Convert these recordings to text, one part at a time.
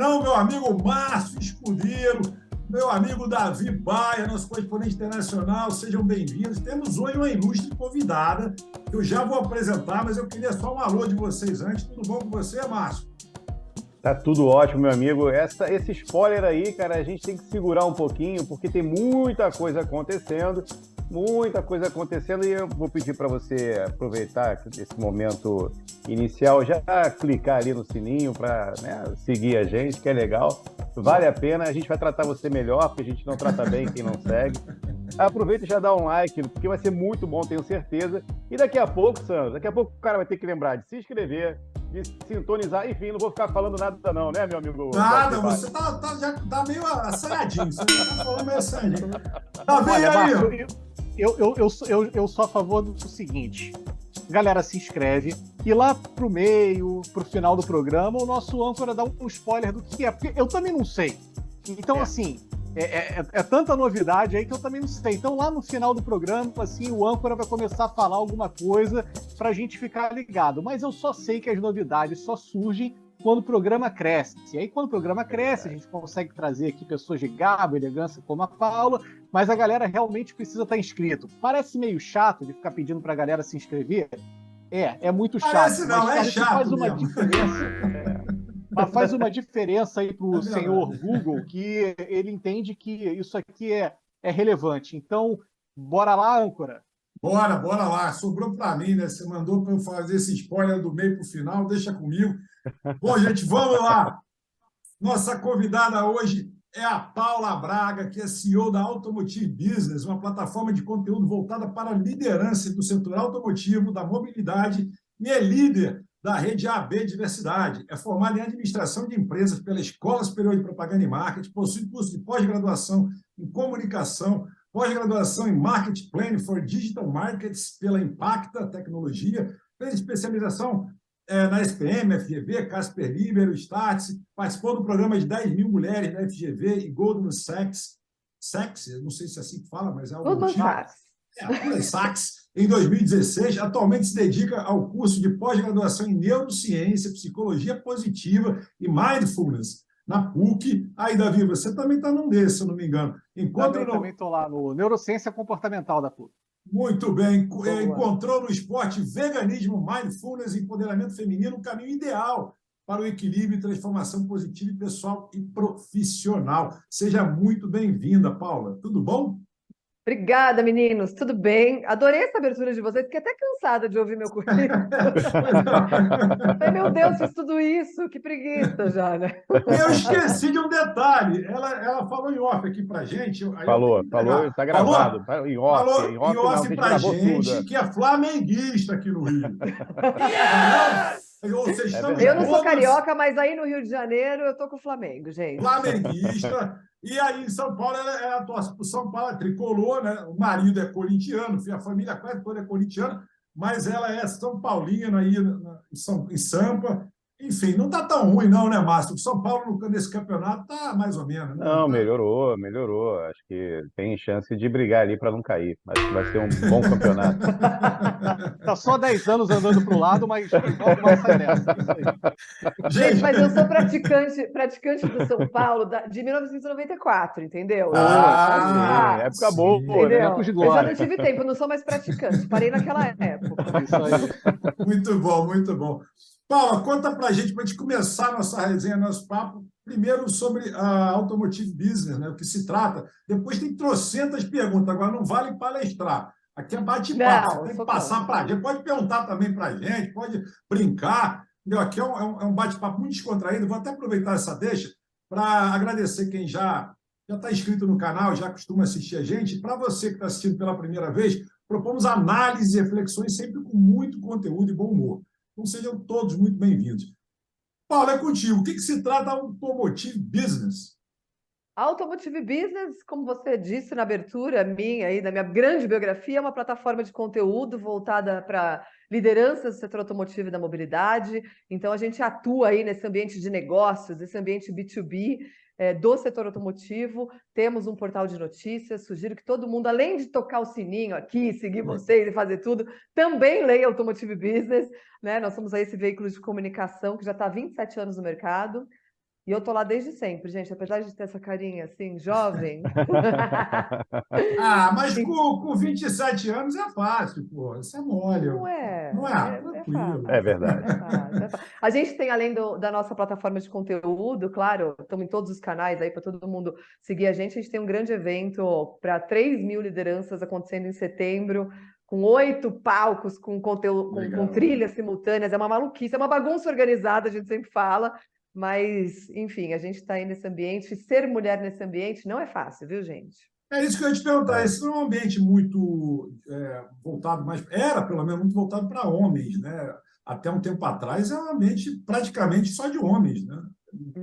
não, meu amigo Márcio Escudeiro, meu amigo Davi Baia, nosso correspondente internacional, sejam bem-vindos. Temos hoje uma ilustre convidada, que eu já vou apresentar, mas eu queria só um alô de vocês antes. Tudo bom com você, Márcio? Tá tudo ótimo, meu amigo. Esse spoiler aí, cara, a gente tem que segurar um pouquinho, porque tem muita coisa acontecendo, e eu vou pedir para você aproveitar esse momento inicial, já clicar ali no sininho para, né, seguir a gente, que é legal. Vale a pena, a gente vai tratar você melhor, porque a gente não trata bem quem não segue. Aproveita e já dá um like, porque vai ser muito bom, tenho certeza. E daqui a pouco, Sandro, o cara vai ter que lembrar de se inscrever, de sintonizar, enfim, não vou ficar falando nada não, né, meu amigo? Nada, você já tá meio assanhadinho, você já tá falando meio assanhadinho. Tá bem Olha, aí? Márcio, eu sou a favor do seguinte, galera, se inscreve, e lá pro meio, pro final do programa, o nosso âncora dá um spoiler do que é, porque eu também não sei. Então, assim, é tanta novidade aí que eu também não sei. Então, lá no final do programa, assim, o âncora vai começar a falar alguma coisa pra gente ficar ligado. Mas eu só sei que as novidades só surgem quando o programa cresce. E aí, quando o programa cresce, a gente consegue trazer aqui pessoas de garbo, elegância, como a Paula, mas a galera realmente precisa estar inscrito. Parece meio chato de ficar pedindo pra galera se inscrever. É muito chato. Parece não, mas, é cara, isso chato faz uma mesmo. diferença. Mas faz uma diferença aí pro É senhor verdade. Google, que ele entende que isso aqui é relevante. Então, bora lá, âncora. Bora lá. Sobrou para mim, né? Você mandou para eu fazer esse spoiler do meio para o final, deixa comigo. Bom, gente, vamos lá. Nossa convidada hoje é a Paula Braga, que é CEO da Automotive Business, uma plataforma de conteúdo voltada para a liderança do setor automotivo, da mobilidade, e é líder da rede AB Diversidade. É formada em administração de empresas pela Escola Superior de Propaganda e Marketing, possui curso de pós-graduação em comunicação, pós-graduação em Market Planning for Digital Markets pela Impacta Tecnologia, fez especialização na SPM, FGV, Casper Libero, Startse, participou do programa de 10 mil mulheres da FGV e Goldman Sachs, eu não sei se é assim que fala, mas é algo do Goldman tipo. Sachs. Goldman Sachs, em 2016, atualmente se dedica ao curso de pós-graduação em Neurociência, Psicologia Positiva e Mindfulness, na PUC. Aí, Davi, você também está num desses, se eu não me engano. Também estou lá no Neurociência Comportamental da PUC. Muito bem. Encontrou no esporte veganismo, mindfulness e empoderamento feminino o caminho ideal para o equilíbrio e transformação positiva pessoal e profissional. Seja muito bem-vinda, Paula. Tudo bom? Obrigada, meninos. Tudo bem? Adorei essa abertura de vocês. Fiquei até cansada de ouvir meu currículo. Ai, meu Deus, fiz tudo isso. Que preguiça já, né? Eu esqueci de um detalhe. Ela falou em off aqui para gente. Aí Falou, está gravado. Em off Falou não, em que a off gente para gravou tudo. gente que é flamenguista aqui no Rio. Ou seja, estamos Eu não sou todos carioca, mas aí no Rio de Janeiro eu tô com o Flamengo, gente. flamenguista. E aí em São Paulo ela torce para o São Paulo, é tricolor, né? O marido é corintiano, a família quase toda é corintiana, mas ela é São Paulina aí em Sampa. Enfim, não está tão ruim, não, né, Márcio? O São Paulo nesse campeonato está mais ou menos, né? Não, melhorou. Acho que tem chance de brigar ali para não cair. Acho que vai ser um bom campeonato. Tá só 10 anos andando pro lado, mas logo mais sai dessa. Isso aí. Gente, mas eu sou praticante do São Paulo de 1994, entendeu? Sim, época boa, entendeu? né? Tempos de Eu já glória. não tive tempo, não sou mais praticante, parei naquela época. Isso aí. Muito bom, muito bom. Paula, conta para a gente começar nossa resenha, nosso papo, primeiro sobre a Automotive Business, né, o que se trata. Depois tem trocentas perguntas, agora não vale palestrar. Aqui é bate-papo, você tem que passar para a gente. Pode perguntar também para a gente, pode brincar. Entendeu? Aqui é um bate-papo muito descontraído. Vou até aproveitar essa deixa para agradecer quem já está inscrito no canal, já costuma assistir a gente. Para você que está assistindo pela primeira vez, propomos análises e reflexões sempre com muito conteúdo e bom humor. Então, sejam todos muito bem-vindos. Paulo, é contigo. O que se trata a Automotive Business? A Automotive Business, como você disse na abertura minha, aí, da minha grande biografia, é uma plataforma de conteúdo voltada para lideranças do setor automotivo e da mobilidade. Então, a gente atua aí nesse ambiente de negócios, esse ambiente B2B, do setor automotivo. Temos um portal de notícias. Sugiro que todo mundo, além de tocar o sininho aqui, seguir vocês e fazer tudo, também leia Automotive Business, né? Nós somos aí esse veículo de comunicação que já está há 27 anos no mercado. E eu tô lá desde sempre, gente, apesar de ter essa carinha assim, jovem. Ah, mas com 27 anos é fácil, pô. Isso é mole. Não Não é, é? é Tranquilo. É fácil, verdade. é fácil, é fácil. A gente tem, além da nossa plataforma de conteúdo, claro, estamos em todos os canais aí para todo mundo seguir a gente tem um grande evento para 3.000 lideranças acontecendo em setembro, com 8 palcos, com conteúdo, com Legal. trilhas simultâneas, é uma maluquice, é uma bagunça organizada, a gente sempre fala, mas, enfim, a gente está aí nesse ambiente, e ser mulher nesse ambiente não é fácil, viu, gente? É isso que eu ia te perguntar. É. Esse não é um ambiente muito voltado, mais era pelo menos muito voltado para homens, né? Até um tempo atrás é um ambiente praticamente só de homens, né?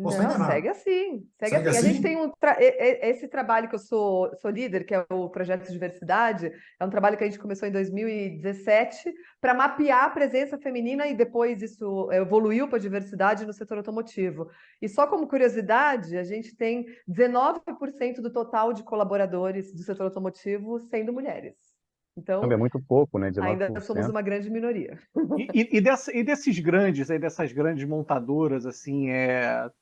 Posso estar Não, segue enganado. assim, segue Segue assim. A gente assim? tem esse trabalho que eu sou líder, que é o Projeto de Diversidade, é um trabalho que a gente começou em 2017 para mapear a presença feminina e depois isso evoluiu para a diversidade no setor automotivo. E só como curiosidade, a gente tem 19% do total de colaboradores do setor automotivo sendo mulheres. Então, É muito pouco, né? ainda somos 19%. uma grande minoria. E desses grandes, aí, dessas grandes montadoras, assim,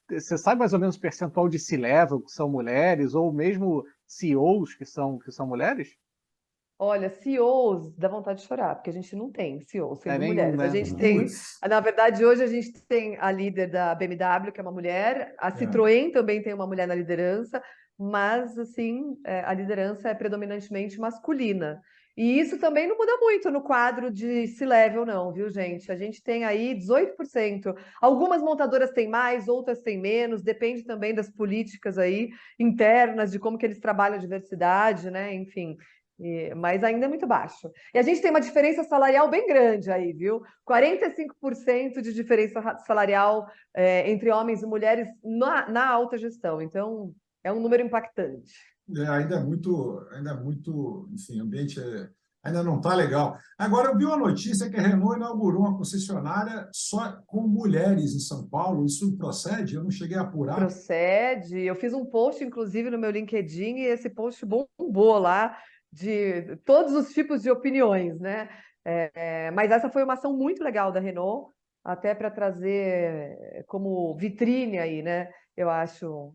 você sabe mais ou menos o percentual de C-level que são mulheres, ou mesmo CEOs que são mulheres? Olha, CEOs dá vontade de chorar, porque a gente não tem CEOs É sendo nenhum, mulheres. A né? gente tem, Putz. na verdade, hoje a gente tem a líder da BMW, que é uma mulher, a É. Citroën também tem uma mulher na liderança, mas, assim, a liderança é predominantemente masculina. E isso também não muda muito no quadro de C-level, não, viu, gente? A gente tem aí 18%. Algumas montadoras têm mais, outras têm menos, depende também das políticas aí internas, de como que eles trabalham a diversidade, né? Enfim. Mas ainda é muito baixo. E a gente tem uma diferença salarial bem grande aí, viu? 45% de diferença salarial entre homens e mulheres na alta gestão. Então, é um número impactante. Ainda é muito, enfim, o ambiente ainda não está legal. Agora, eu vi uma notícia que a Renault inaugurou uma concessionária só com mulheres em São Paulo. Isso procede? Eu não cheguei a apurar. Procede. Eu fiz um post, inclusive, no meu LinkedIn, e esse post bombou lá de todos os tipos de opiniões, né? Mas essa foi uma ação muito legal da Renault, até para trazer como vitrine aí, né? Eu acho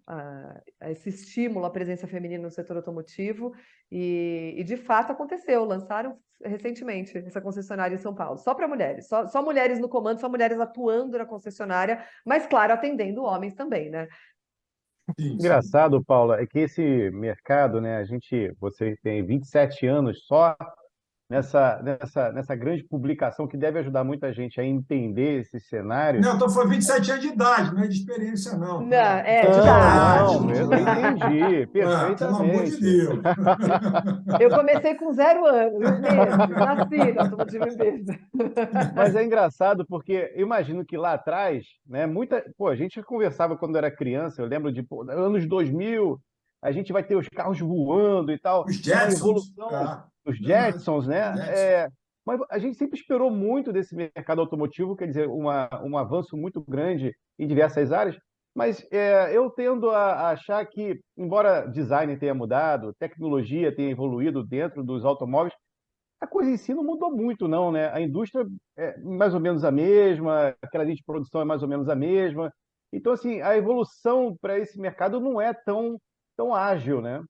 esse estímulo à presença feminina no setor automotivo, e de fato aconteceu. Lançaram recentemente essa concessionária em São Paulo, só para mulheres, só mulheres no comando, só mulheres atuando na concessionária, mas claro, atendendo homens também, né? Sim, sim. Engraçado, Paula, é que esse mercado, né? Você tem 27 anos só nessa grande publicação que deve ajudar muita gente a entender esse cenário. Não, então foi 27 anos de idade, não é de experiência, não, Não, tá? de De Não, idade, não, de eu idade. entendi Pelo amor de perfeitamente. Deus. Eu comecei com 0 anos, meses, nasci no automotivo em Beza. Mas é engraçado porque eu imagino que lá atrás, né, a gente conversava quando era criança, eu lembro de anos 2000, a gente vai ter os carros voando e tal, Os uma Jetsons, evolução, os verdade. Jetsons, né? Jetson. Mas a gente sempre esperou muito desse mercado automotivo, quer dizer, um avanço muito grande em diversas áreas, mas eu tendo a achar que, embora design tenha mudado, tecnologia tenha evoluído dentro dos automóveis, a coisa em si não mudou muito, não, né? A indústria é mais ou menos a mesma, aquela linha de produção é mais ou menos a mesma. Então, assim, a evolução para esse mercado não é tão ágil, né?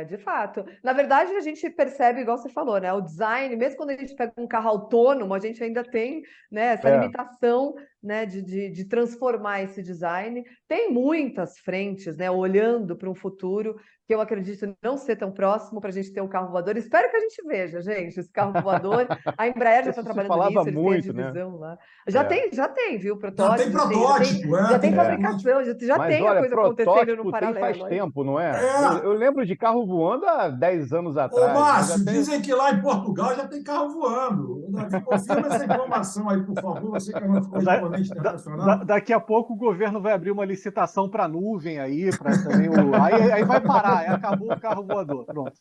De fato. Na verdade, a gente percebe, igual você falou, né? O design, mesmo quando a gente pega um carro autônomo, a gente ainda tem, né, essa É, limitação, né, de transformar esse design. Tem muitas frentes, né, olhando para um futuro que eu acredito não ser tão próximo para a gente ter um carro voador. Espero que a gente veja, gente, esse carro voador. A Embraer já está isso se trabalhando falava nisso, eles têm a muito, né? divisão lá. É. Já tem, viu? Já tem Protótipo, sim, protótipo, já tem tem É. protótipo. fabricação, já Mas tem a olha, coisa acontecendo no protótipo tem faz paralelo aí. tempo, não é? Eu, É. eu lembro de carro voando há 10 anos Ô, atrás, mas Márcio, até. dizem que lá em Portugal já tem carro voando. O Davi, confirma essa informação aí, por favor. Você que é nosso Da- correspondente internacional. daqui a pouco o governo vai abrir uma licitação para nuvem aí, para também o. Aí vai parar, aí acabou o carro voador. Pronto.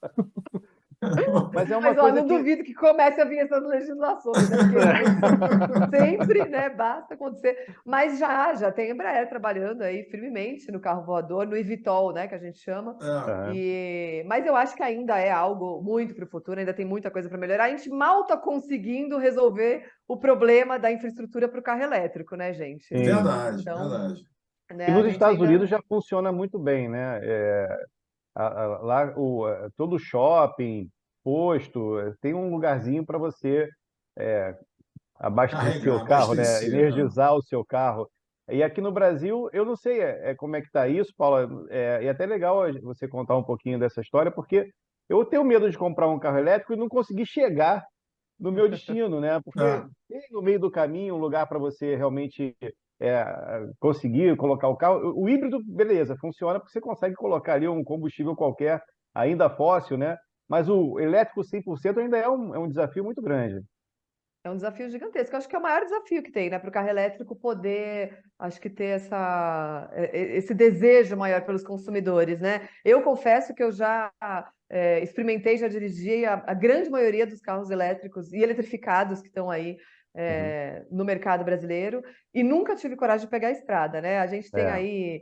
Mas é uma Mas ó, coisa não que. duvido que comece a vir essas legislações, né? Porque sempre, né, basta acontecer. Mas já tem Embraer trabalhando aí firmemente no carro voador, no eVTOL, né, que a gente chama. É. É. Mas eu acho que ainda é algo muito para o futuro, ainda tem muita coisa para melhorar. A gente mal está conseguindo resolver o problema da infraestrutura para o carro elétrico, né, gente? Sim. Verdade, Então, verdade. E né? A nos gente Estados ainda Unidos já funciona muito bem, né? Lá, todo shopping, posto, tem um lugarzinho para você abastecer o Carregar, carro, né? abastecer, né? Energizar o seu carro. E aqui no Brasil, eu não sei como é que está isso, Paula. É até legal você contar um pouquinho dessa história, porque eu tenho medo de comprar um carro elétrico e não conseguir chegar no meu destino, né? Porque É. tem no meio do caminho um lugar para você realmente conseguir colocar o carro. O híbrido, beleza, funciona porque você consegue colocar ali um combustível qualquer, ainda fóssil, né? Mas o elétrico 100% ainda é um desafio muito grande. é um desafio gigantesco. Eu acho que é o maior desafio que tem, né? Para o carro elétrico poder, acho que ter esse desejo maior pelos consumidores, né? Eu confesso que eu já experimentei, já dirigi a grande maioria dos carros elétricos e eletrificados que estão aí Uhum. no mercado brasileiro e nunca tive coragem de pegar a estrada, né? A gente tem É. aí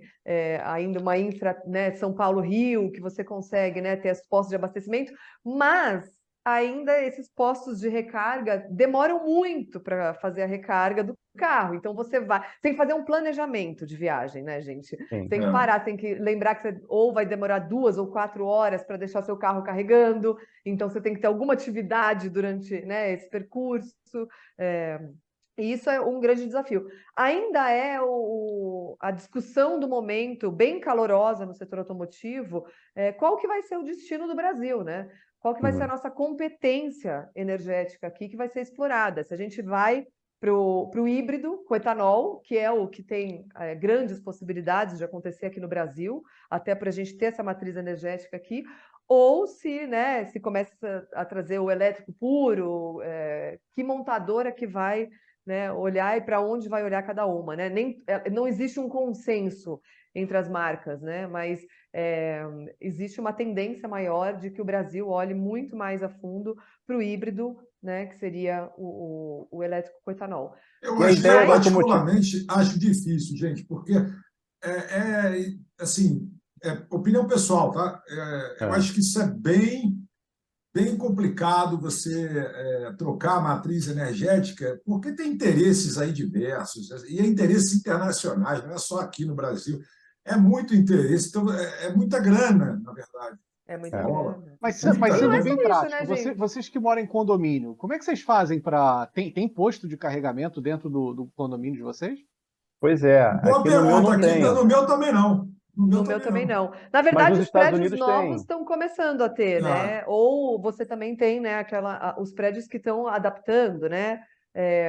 ainda uma infra, né? São Paulo-Rio, que você consegue, né, ter os postos de abastecimento, mas ainda esses postos de recarga demoram muito para fazer a recarga do carro. Então você tem que fazer um planejamento de viagem, né, gente? Sim. Tem que É. parar, tem que lembrar que você ou vai demorar 2 ou 4 horas para deixar seu carro carregando. Então você tem que ter alguma atividade durante, né, esse percurso. É, e isso é um grande desafio. Ainda é a discussão do momento, bem calorosa no setor automotivo, qual que vai ser o destino do Brasil, né? Qual que vai ser a Uhum. nossa competência energética aqui que vai ser explorada? Se a gente vai para o híbrido com etanol, que é o que tem grandes possibilidades de acontecer aqui no Brasil, até para a gente ter essa matriz energética aqui, ou se, né, se começa a trazer o elétrico puro, que montadora que vai, né, olhar e para onde vai olhar cada uma, né? Não existe um consenso entre as marcas, né? Mas existe uma tendência maior de que o Brasil olhe muito mais a fundo para o híbrido, né? Que seria o elétrico com etanol. Eu E a acho, eu ideia do Mas automotivo. particularmente acho difícil, gente, porque assim, opinião pessoal, tá? Eu É. acho que isso é bem complicado você trocar a matriz energética, porque tem interesses aí diversos, e é interesses internacionais, não é só aqui no Brasil. É muito interesse, então é muita grana, na verdade. é muita É. Rola. grana. Mas Muita E não sendo é grana. bem só isso, prático, né, gente? vocês que moram em condomínio, como é que vocês fazem para. Tem posto de carregamento dentro do condomínio de vocês? Pois é, Boa aqui no meu pergunta. não Aqui, tem, no meu também não. No meu No meu também também não. não. Na mas verdade, nos os Estados prédios Unidos novos tem. estão começando a ter, Ah, né? Ou você também tem, né, os prédios que estão adaptando, né?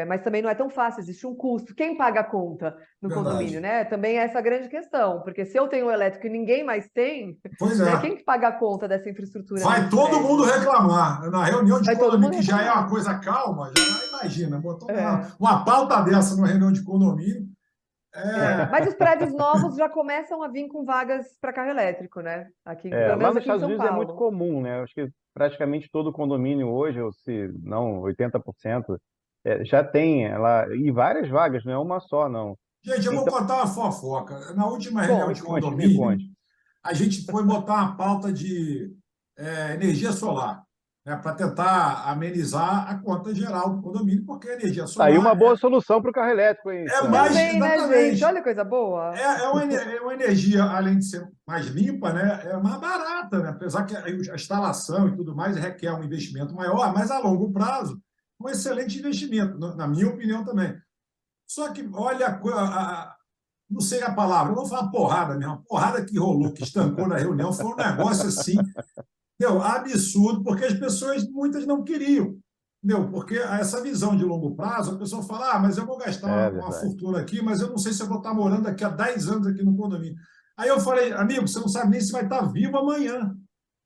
Mas também não é tão fácil, existe um custo. Quem paga a conta no condomínio, verdade. né? Também é essa grande questão, porque se eu tenho o elétrico e ninguém mais tem, Pois né? é. Quem que paga a conta dessa infraestrutura Vai nesses todo mundo prédios? reclamar. Na reunião de Vai todo condomínio, mundo que já é uma reclamar. coisa calma, já imagina, botou É. uma pauta dessa numa reunião de condomínio. Mas os prédios novos já começam a vir com vagas para carro elétrico, né? Pelo Lá menos nos aqui em Estados São Unidos é muito Paulo. comum, né? Acho que praticamente todo condomínio hoje, ou se não 80%, já tem lá, e várias vagas, não é uma só, não. Gente, eu vou Então, contar uma fofoca. Na última reunião me de conte, me condomínio, conte. a gente foi botar uma pauta de energia solar, né, para tentar amenizar a conta geral do condomínio, porque a energia Tá aí uma solar boa solução para o carro elétrico, hein, é Sandro? mais, Também, né, gente? exatamente, Olha que coisa boa. é uma energia, além de ser mais limpa, né, é mais barata, né, apesar que a instalação e tudo mais requer um investimento maior, mas a longo prazo, um excelente investimento, na minha opinião também. Só que, olha, não sei a palavra, eu vou falar porrada mesmo, a porrada que rolou, que estancou na reunião, foi um negócio assim, entendeu? Absurdo, porque as pessoas, muitas não queriam, entendeu? Porque essa visão de longo prazo, a pessoa fala, mas eu vou gastar É uma verdade. fortuna aqui, mas eu não sei se eu vou estar morando daqui a 10 anos aqui no condomínio. Aí eu falei, amigo, você não sabe nem se vai estar vivo amanhã,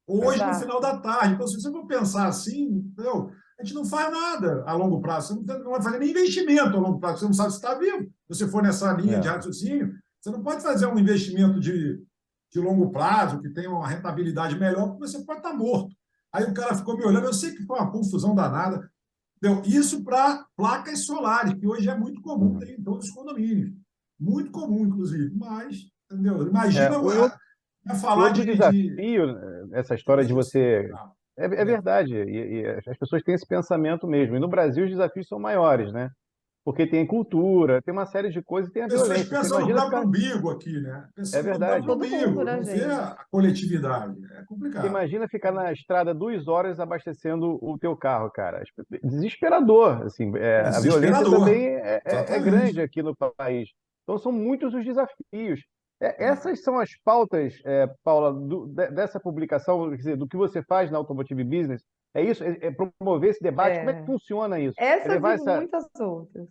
ou É. hoje no final Exato. da tarde. Então, se você for pensar assim, entendeu? A gente não faz nada a longo prazo, você não vai fazer nem investimento a longo prazo, você não sabe se está vivo. Se você for nessa linha de É. raciocínio, você não pode fazer um investimento de longo prazo, que tenha uma rentabilidade melhor, porque você pode estar morto. Aí o cara ficou me olhando, eu sei que foi uma confusão danada. Entendeu? Isso para placas solares, que hoje é muito comum Uhum. ter em todos os condomínios. Muito comum, inclusive. Mas, entendeu? É, Imagina a o falar outro de desafio, essa história de energia você. solar. É verdade, e as pessoas têm esse pensamento mesmo. E no Brasil os desafios são maiores, né? porque tem cultura, tem uma série de coisas, tem a Pessoas violência. Você pensam no imagina próprio ficar... umbigo aqui, né? É Pensando no verdade. próprio Todo mundo, umbigo, né, não vê gente? a coletividade. É Você complicado. imagina ficar na estrada 2 horas abastecendo o teu carro, cara. Desesperador, assim. É A violência desesperador. também é grande Exatamente. aqui no país. Então são muitos os desafios. Essas são as pautas, Paula, dessa publicação, quer dizer, do que você faz na Automotive Business. É isso? É promover esse debate? Como é que É. funciona isso? É Essas e levar essa... muitas outras.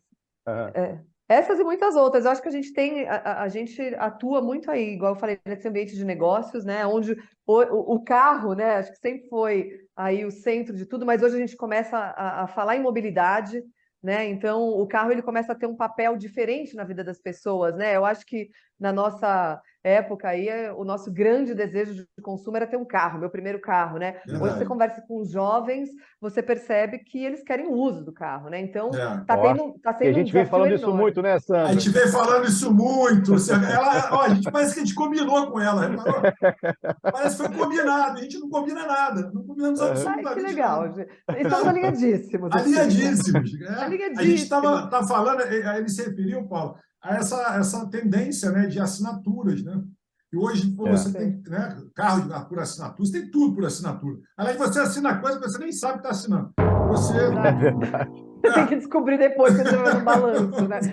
Aham. É. Essas e muitas outras. Eu acho que a gente tem, a gente atua muito aí, igual eu falei, nesse ambiente de negócios, né? Onde o carro, né? Acho que sempre foi aí o centro de tudo, mas hoje a gente começa a falar em mobilidade, né? Então o carro ele começa a ter um papel diferente na vida das pessoas, né? Eu acho que na nossa época aí, o nosso grande desejo de consumo era ter um carro, meu primeiro carro, né? Hoje você Verdade. conversa com os jovens, você percebe que eles querem o uso do carro, né? Então É. Ó, tá que a sendo um gente vem desafio falando isso enorme. muito, né, A Sandra? gente vem falando isso muito. Ó, a gente parece que a gente combinou com ela, reparou? Parece que foi combinado. A gente não combina nada. Não combinamos Aham. Ai, que absolutamente legal, nada. gente. Estamos alinhadíssimos, assim, né? Alinhadíssimos. É. A gente Alinhadíssimos. estava falando, ele se referiu, Paulo, a essa tendência, né, de assinaturas, né? E hoje pô, É. você tem, né, carro por assinatura, você tem tudo por assinatura. Aliás, você assina coisa que você nem sabe que está assinando. Você. É Exato. verdade. Você tem que descobrir depois quando você vai no balanço, né? Mas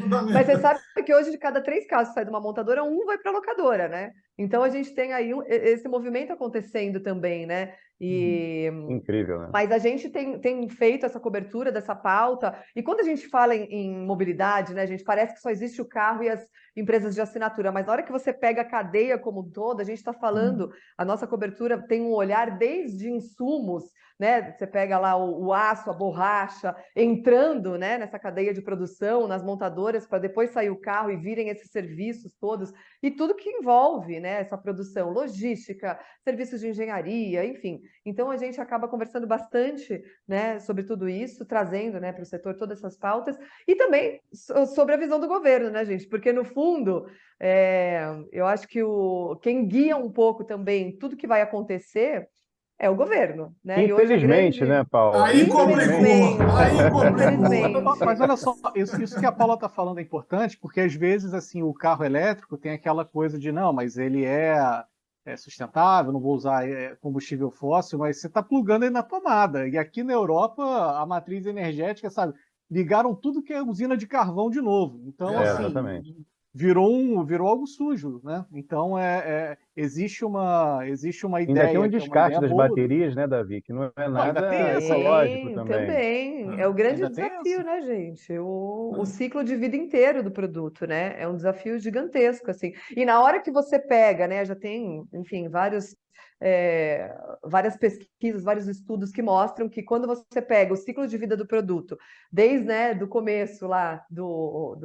você Exatamente. sabe que hoje, de cada 3 casos que sai de uma montadora, um vai para a locadora, né? Então a gente tem aí esse movimento acontecendo também, né? E Incrível, né? mas a gente tem feito essa cobertura dessa pauta, e quando a gente fala em mobilidade, né, gente, parece que só existe o carro e as empresas de assinatura, mas na hora que você pega a cadeia como um todo, a gente está falando, a nossa cobertura tem um olhar desde insumos, né? Você pega lá o aço, a borracha, entrando, né, nessa cadeia de produção, nas montadoras, para depois sair o carro e virem esses serviços todos, e tudo que envolve, né, essa produção, logística, serviços de engenharia, enfim. Então a gente acaba conversando bastante, né, sobre tudo isso, trazendo, né, para o setor todas essas pautas e também sobre a visão do governo, né, gente? Porque no fundo eu acho que quem guia um pouco também tudo que vai acontecer é o governo, né? E hoje a Infelizmente, grande, né, Paula? Aí Infelizmente. complicou, infelizmente, aí complicou. Mas infelizmente, olha só, isso que a Paula está falando é importante, porque às vezes assim o carro elétrico tem aquela coisa de não, mas ele é sustentável, não vou usar combustível fóssil, mas você está plugando ele na tomada. E aqui na Europa, a matriz energética, sabe, ligaram tudo que é usina de carvão de novo. Então, assim, Exatamente. virou algo sujo, né? Então, existe uma Ainda tem um ideia que é uma descarte ideia das boa. baterias, né, Davi? Que não é Pô, ainda tem nada essa, né? ecológico tem, também. também. É o grande Ainda tem desafio, essa. né, gente? O ciclo de vida inteiro do produto, né? É um desafio gigantesco, assim. E na hora que você pega, né, já tem, enfim, várias pesquisas, vários estudos que mostram que quando você pega o ciclo de vida do produto, desde, né, do começo lá, do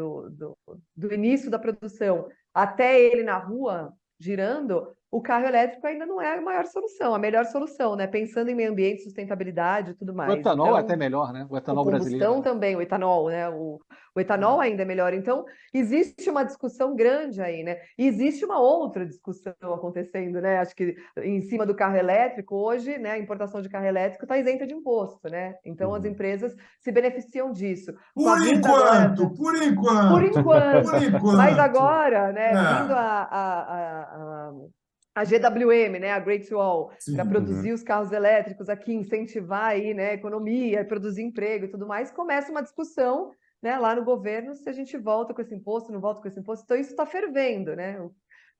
início da produção, até ele na rua, girando, o carro elétrico ainda não é a maior solução, a melhor solução, né? Pensando em meio ambiente, sustentabilidade e tudo O mais. etanol é até Então, melhor, né? O o etanol brasileiro, combustão né? também, o etanol, né? O etanol ainda é melhor. Então, existe uma discussão grande aí, né? E existe uma outra discussão acontecendo, né? Acho que em cima do carro elétrico, hoje, né, a importação de carro elétrico está isenta de imposto, né? Então, as Uhum. empresas se beneficiam disso. Com a Por vinda agora enquanto, por por enquanto, por enquanto. Mas enquanto. agora, né, vindo É, a GWM, né, a Great Wall, para sim. Uhum. produzir os carros elétricos aqui, incentivar aí, né, a economia, produzir emprego e tudo mais, começa uma discussão, né, lá no governo se a gente volta com esse imposto, não volta com esse imposto. Então isso está fervendo, né,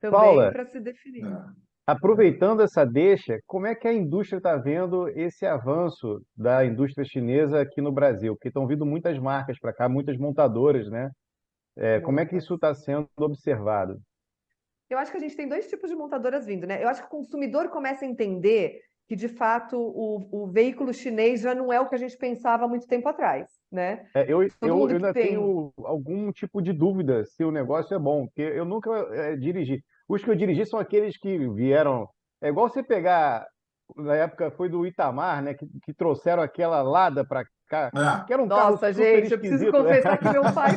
também Paula, para se definir. aproveitando essa deixa, como é que a indústria está vendo esse avanço da indústria chinesa aqui no Brasil? Porque estão vindo muitas marcas para cá, muitas montadoras, né? Como é que Muitas. isso está sendo observado? Eu acho que a gente tem dois tipos de montadoras vindo, né? Eu acho que o consumidor começa a entender que, de fato, o veículo chinês já não é o que a gente pensava há muito tempo atrás, né? Eu, Todo eu, mundo eu que ainda tem. tenho algum tipo de dúvida se o negócio é bom, porque eu nunca dirigi. Os que eu dirigi são aqueles que vieram. É igual você pegar, na época foi do Itamar, né, que trouxeram aquela Lada para É. que era um carro Nossa, super gente, eu preciso esquisito, né? confessar que meu pai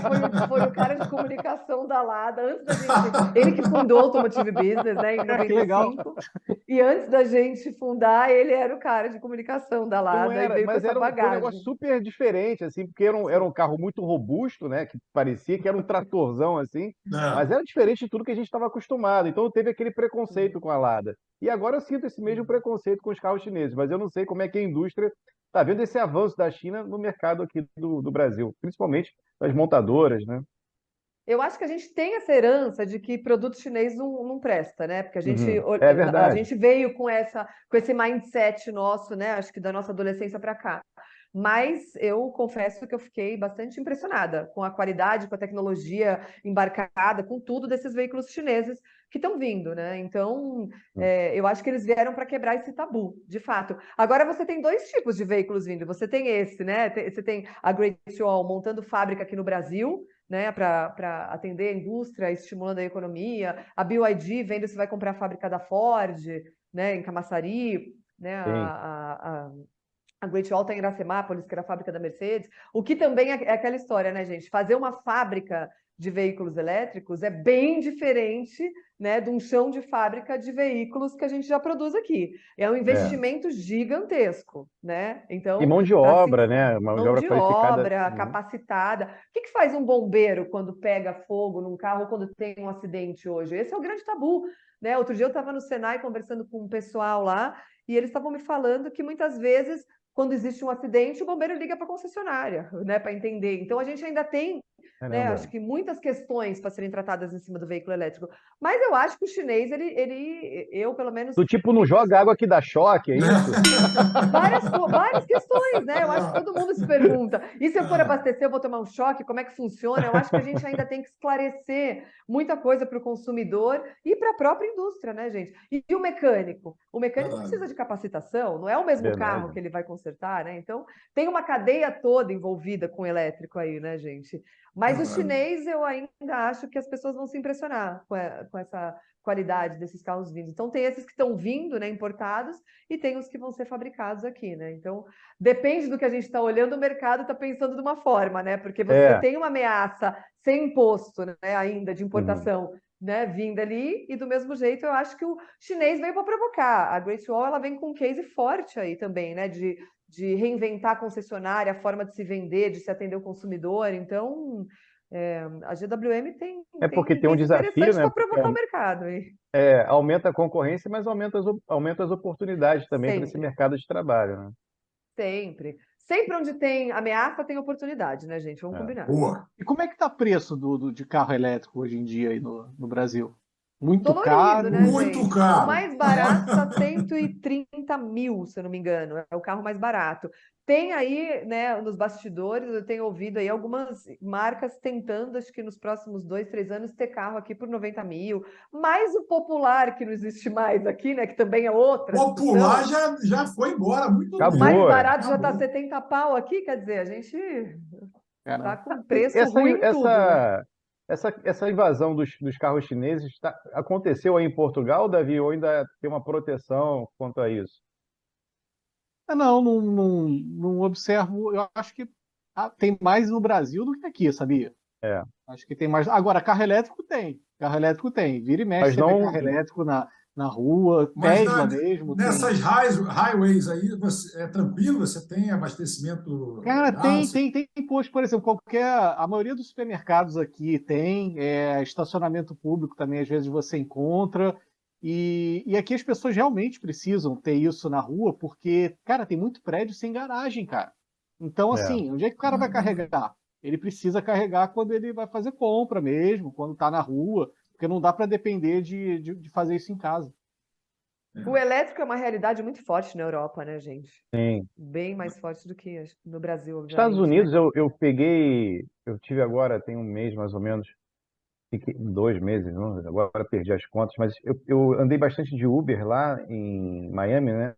foi o cara de comunicação da Lada, antes da gente. Ele que fundou o Automotive Business, né, em Que legal. 95. E antes da gente fundar, ele era o cara de comunicação da Não Lada e era, veio com mas essa foi um negócio bagagem. super diferente, assim, porque era um carro muito robusto, né? Que parecia que era um tratorzão, assim, mas É. era diferente de tudo que a gente estava acostumado. Então teve aquele preconceito com a Lada. E agora eu sinto esse mesmo preconceito com os carros chineses, mas eu não sei como é que a indústria está vendo esse avanço da China no mercado aqui do Brasil, principalmente das montadoras, né? Eu acho que a gente tem essa herança de que produto chinês não presta, né? Porque Uhum. É a verdade. gente veio com esse mindset nosso, né? Acho que da nossa adolescência para cá. Mas eu confesso que eu fiquei bastante impressionada com a qualidade, com a tecnologia embarcada, com tudo desses veículos chineses que estão vindo, né? Então, eu acho que eles vieram para quebrar esse tabu, de fato. Agora você tem dois tipos de veículos vindo. Você tem esse, né? Você tem a Great Wall montando fábrica aqui no Brasil, né, para atender a indústria, estimulando a economia. A BYD vendo se vai comprar a fábrica da Ford, né, em Camaçari, né, Sim. a Great Wall está em Iracemápolis, que era a fábrica da Mercedes. O que também é aquela história, né, gente? Fazer uma fábrica de veículos elétricos é bem diferente, né, de um chão de fábrica de veículos que a gente já produz aqui. É um É. investimento gigantesco, né? E Então, mão de para se obra, né? Mão de mão obra de qualificada. obra Uhum. capacitada. O que faz um bombeiro quando pega fogo num carro ou quando tem um acidente hoje? Esse é o grande tabu, né? Outro dia eu estava no Senai conversando com um pessoal lá e eles estavam me falando que muitas vezes quando existe um acidente, o bombeiro liga para a concessionária, né, para entender. Então a gente ainda tem, né, Caramba. acho que muitas questões para serem tratadas em cima do veículo elétrico. Mas eu acho que o chinês, eu pelo menos Do tipo, não fico joga água que dá choque, é isso? várias questões, né? Eu acho que É. todo mundo se pergunta. E se eu for É. abastecer, eu vou tomar um choque? Como é que funciona? Eu acho que a gente ainda tem que esclarecer muita coisa para o consumidor e para a própria indústria, né, gente? E o mecânico? O mecânico Verdade. precisa de capacitação, não é o mesmo carro Verdade. que ele vai consertar, né? Então, tem uma cadeia toda envolvida com o elétrico aí, né, gente? Mas o Verdade. chinês, eu ainda acho que as pessoas vão se impressionar com essa qualidade desses carros vindos. Então, tem esses que estão vindo, né, importados, e tem os que vão ser fabricados aqui, né? Então, depende do que a gente está olhando, o mercado está pensando de uma forma, né? Porque você É. tem uma ameaça sem imposto, né, ainda de Uhum. importação, né, vinda ali, e do mesmo jeito eu acho que o chinês veio para provocar. A Great Wall ela vem com um case forte aí também, né? De reinventar a concessionária, a forma de se vender, de se atender o consumidor. Então, a GWM É porque tem tem um case desafio, interessante né? para Porque provocar o mercado. aumenta a concorrência, mas aumenta as oportunidades também para esse Sempre. mercado de trabalho, né? Sempre. Sempre onde tem ameaça, tem oportunidade, né, gente? Vamos É. combinar. Boa. E como é que tá o preço de carro elétrico hoje em dia aí no Brasil? Muito Dolorido, né, caro? Muito gente? O caro. mais barato está 130 mil, se eu não me engano. É o carro mais barato. Tem aí, né, nos bastidores, eu tenho ouvido aí algumas marcas tentando, acho que nos próximos 2, 3 anos, ter carro aqui por 90 mil. Mas o popular, que não existe mais aqui, né, que também é outra Popular discussão, já foi embora há muito o mais tempo. Acabou. barato já está Acabou. 70 pau aqui, quer dizer, a gente tá Cara, com preço Essa, ruim em tudo, né? essa invasão dos carros chineses aconteceu aí em Portugal, Davi, ou ainda tem uma proteção quanto a isso? não observo. Eu acho que tem mais no Brasil do que aqui, sabia? É. Acho que tem mais. Agora, carro elétrico tem. Carro elétrico tem. Vira e mexe, Mas você vê não. carro elétrico na rua. Mas Tesla mesmo tem. nessas highways aí, é tranquilo? Você tem abastecimento Cara, legal? tem posto, por exemplo, a maioria dos supermercados aqui tem, estacionamento público também, às vezes você encontra, e aqui as pessoas realmente precisam ter isso na rua, porque, cara, tem muito prédio sem garagem, cara. Então, É. assim, onde é que o cara vai carregar? Ele precisa carregar quando ele vai fazer compra mesmo, quando tá na rua, porque não dá para depender de fazer isso em casa. O elétrico é uma realidade muito forte na Europa, né, gente? Sim. Bem mais forte do que no Brasil, Estados obviamente, né? Unidos, eu tive agora, tem um mês mais ou menos, 2 meses, não, agora perdi as contas, mas eu andei bastante de Uber lá em Miami, né?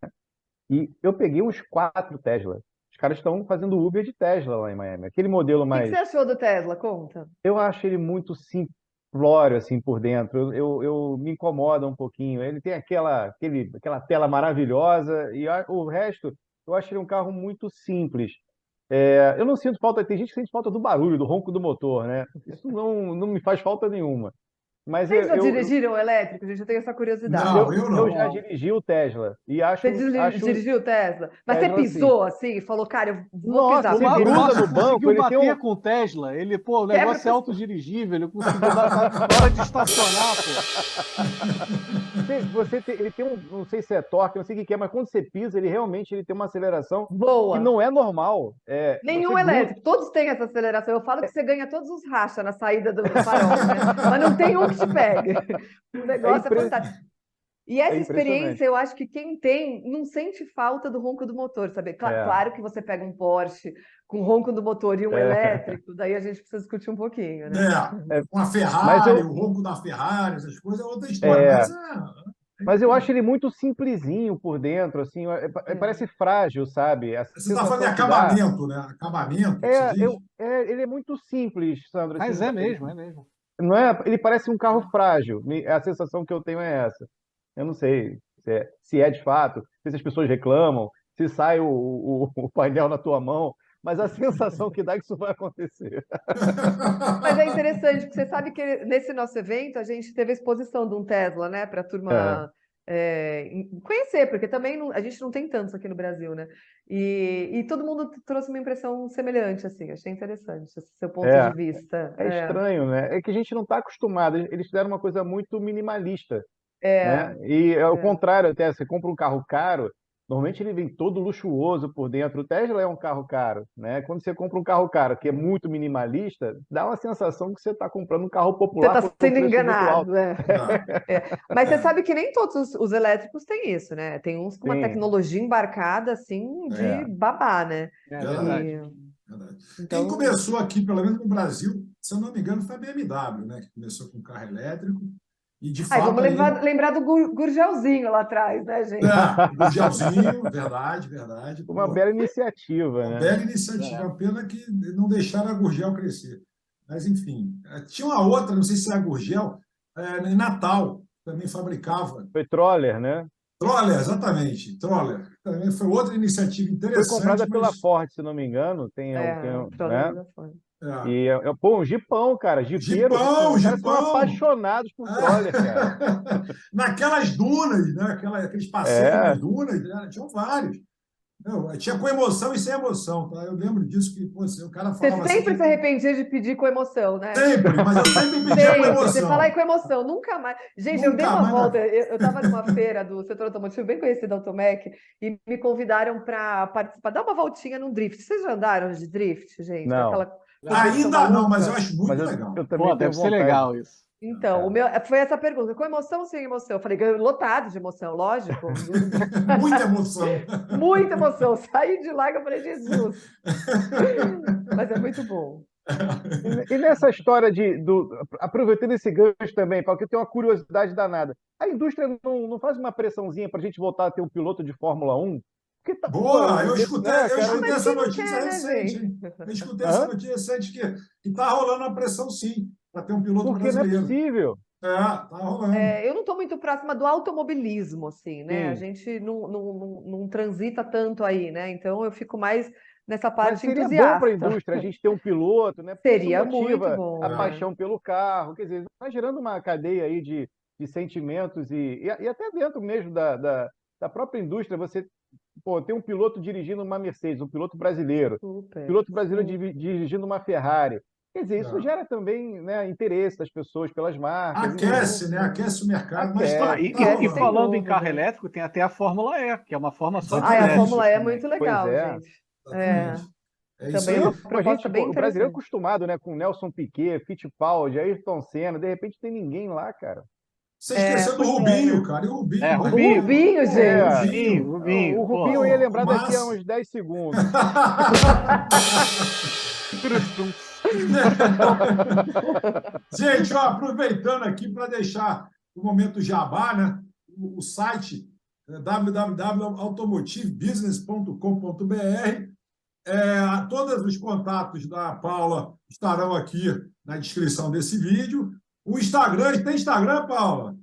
E eu peguei uns 4 Tesla. Os caras estão fazendo Uber de Tesla lá em Miami. Aquele modelo O que você mais. achou do Tesla? Conta. Eu acho ele muito simplório, assim, por dentro. Eu me incomoda um pouquinho. Ele tem aquela tela maravilhosa e o resto, eu acho ele um carro muito simples. Eu não sinto falta, tem gente que sente falta do barulho, do ronco do motor, né? Isso não me faz falta nenhuma. Mas Vocês já dirigiram o elétrico, gente? Eu tenho essa curiosidade. Não, eu eu já não. dirigi o Tesla e Você acho dirigiu o Tesla? Mas você Tesla assim. pisou assim e falou, cara, eu vou Nossa, pisar. você O Porque gruda Márcio no banco, conseguiu ele tem bater um. com o Tesla. Ele, pô, o quebra negócio é autodirigível, ele conseguiu dar na hora de estacionar, pô. Ele tem um, não sei se é torque, não sei o que é, mas quando você pisa, ele tem uma aceleração que voa. não é normal. Você Nenhum gruda. elétrico, todos têm essa aceleração. Eu falo que você ganha todos os rachas na saída do farol, né? Mas não tem um que te pegue. O negócio é impre- fantástico. E É essa impressionante. experiência, eu acho que quem tem não sente falta do ronco do motor, sabe? É, Claro que você pega um Porsche com ronco do motor e um é, elétrico, daí a gente precisa discutir um pouquinho, né? É, é, uma mas Ferrari, eu, o ronco da Ferrari, essas coisas é outra história. é, É mas eu incrível. acho ele muito simplesinho por dentro, assim, É. parece frágil, sabe? A Você está falando de sensação que dá acabamento, né? Acabamento, que você diz? ele é muito simples, Sandro, assim, Mas é mesmo, é mesmo. não é, ele parece um carro frágil. A sensação que eu tenho é essa. Eu não sei se é de fato, não sei se as pessoas reclamam, se sai o painel na tua mão, mas a sensação que dá é que isso vai acontecer. Mas é interessante, porque você sabe que nesse nosso evento a gente teve a exposição de um Tesla, né, para a É, turma conhecer, porque também a gente não tem tantos aqui no Brasil, né? E todo mundo trouxe uma impressão semelhante, assim, achei interessante esse seu ponto de é, vista. é estranho, né? É que a gente não está acostumado. Eles fizeram uma coisa muito minimalista, É, né? E é o é. contrário, até você compra um carro caro, normalmente ele vem todo luxuoso por dentro. O Tesla é um carro caro, né? Quando você compra um carro caro que é muito minimalista, dá uma sensação que você está comprando um carro Você popular está por um sendo preço muito alto. enganado, né? Tá. Mas você sabe que nem todos os elétricos têm isso, né? Tem uns com uma Sim, tecnologia embarcada, assim, de é. babá, né? É Verdade, E, verdade. Quem então, começou aqui, pelo menos no Brasil, se eu não me engano, foi a BMW, né? Que começou com carro elétrico. E, de aí fato, vamos aí lembrar do Gurgelzinho lá atrás, né, gente? o Gurgelzinho, verdade, verdade. Uma Pô, bela iniciativa, uma né? bela iniciativa. É uma pena que não deixaram a Gurgel crescer. Mas, enfim. Tinha uma outra, não sei se é a Gurgel, em Natal, também fabricava. Foi Troller, né? Troller, exatamente. Troller. Também foi outra iniciativa Foi interessante, comprada pela mas Ford, se não me engano. O Né? problema da fome. é, E pô, um Jeepão, cara. Jeepeiro, Jipão, os caras são Jipão! apaixonados por Troller, cara. Naquelas dunas, né? Aqueles passeios nas É, dunas, né? Tinham vários. Tinha com emoção e sem emoção, tá? Eu lembro disso que pô, o cara Você falava assim sempre que se arrependia de pedir com emoção, né? sempre, mas eu sempre pedia com Sempre. Você fala aí emoção. com emoção, nunca mais. Gente, eu dei Nunca uma mais volta, na... eu estava numa feira do setor automotivo bem conhecida, Automec, e me convidaram para participar, dar uma voltinha num drift. Vocês já andaram de drift, gente? não. Aquela competição Ainda não, mas eu maluca? acho Mas muito eu legal. também Pô, tenho deve ser vontade. legal isso. Então, É. foi essa pergunta, com emoção ou sem emoção? Eu falei, lotado de emoção, lógico. Muita emoção. Muita emoção. Saí de lá que eu falei, Jesus. Mas é muito bom. E nessa história aproveitando esse gancho também, porque eu tenho uma curiosidade danada. A indústria não faz uma pressãozinha para a gente voltar a ter um piloto de Fórmula 1? Porque tá, pô, Boa, eu escutei, né, eu cara? escutei Mas essa quem não notícia quer, né, recente, gente? hein? Eu escutei essa Hã? notícia recente que está rolando uma pressão, sim, para ter um piloto Porque não é brasileiro. possível. Tá rolando. Eu não estou muito próxima do automobilismo, assim, né? A Sim. gente não transita tanto aí, né? Então eu fico mais nessa Mas parte seria bom para a entusiasta. indústria a gente ter um piloto, né? Porque isso Seria muito motiva bom, a né? paixão pelo carro. Quer dizer, vai gerando uma cadeia aí de sentimentos e até dentro mesmo da própria indústria, você ter um piloto dirigindo uma Mercedes, um Super, piloto brasileiro super. dirigindo uma Ferrari. Quer dizer, isso É. gera também, né, interesse das pessoas pelas marcas, enfim. Aquece, né? Aquece o mercado, mas Ah, Aquece, e, tá e rolando. Sem falando em carro dúvida. elétrico, tem até a Fórmula E, que é uma forma só de Ah, e a Exatamente, Fórmula elétricos E é também. muito pois legal, é. gente. É, exatamente. É isso também é aí. uma A proposta gente, bem o brasileiro é interessante. acostumado, né, com Nelson Piquet, Fittipaldi, Ayrton Senna, de repente tem ninguém lá, cara. Você esqueceu do Pois é, Rubinho, né? cara. E o É, Rubinho O aí, Rubinho, pô. Rubinho, Pô, É, gente. Rubinho, Rubinho. Rubinho, o Rubinho eu ia pô. lembrar daqui a Massa. uns 10 segundos. Gente, ó, aproveitando aqui para deixar o momento jabá, né? O site www.automotivebusiness.com.br. Todos os contatos da Paula estarão aqui na descrição desse vídeo. O Instagram, tem Instagram, Paula?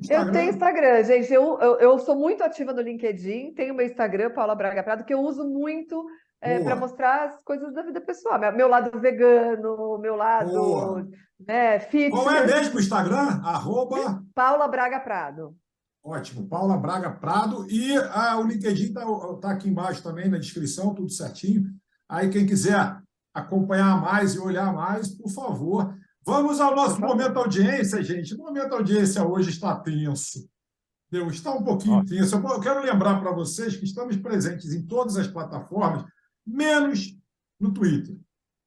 Eu tenho Instagram? Instagram, gente. Eu sou muito ativa no LinkedIn, tenho meu Instagram, Paula Braga Prado, que eu uso muito para Boa, mostrar as coisas da vida pessoal. Meu lado vegano, meu boa. lado, né, Qual é fitness. mesmo o Instagram? Arroba, Paula Braga Prado. ótimo, Paula Braga Prado. E o LinkedIn está aqui embaixo também na descrição, tudo certinho. Aí quem quiser acompanhar mais e olhar mais, por favor. Vamos ao Por nosso favor. momento audiência, gente. O momento audiência hoje está tenso. Entendeu? Está um pouquinho Nossa, tenso. Eu quero lembrar para vocês que estamos presentes em todas as plataformas, menos no Twitter.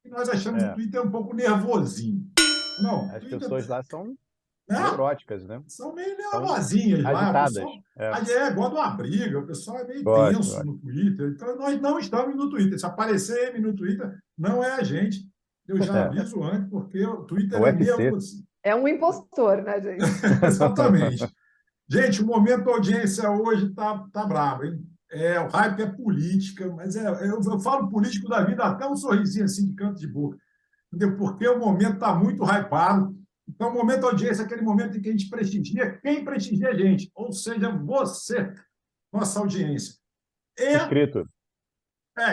E nós achamos o é, Twitter um pouco nervosinho. Não, o as Twitter, pessoas lá são né? neuróticas, né? São meio São nervosinhas lá. O agitadas. pessoal É, gosta de uma briga, o pessoal é meio gosto, tenso gosto. no Twitter. Então, nós não estamos no Twitter. Se aparecer M no Twitter, não é a gente. Eu já É, aviso antes, porque o é Twitter o é UFC. nervoso. É um impostor, né, gente? Exatamente. Gente, o momento da audiência hoje tá brabo, hein? O hype é política, mas eu falo político da vida, até um sorrisinho assim de canto de boca, entendeu? Porque o momento está muito hypado. Então, o momento da audiência é aquele momento em que a gente prestigia quem prestigia a gente, ou seja, você, nossa audiência. E, Inscrito.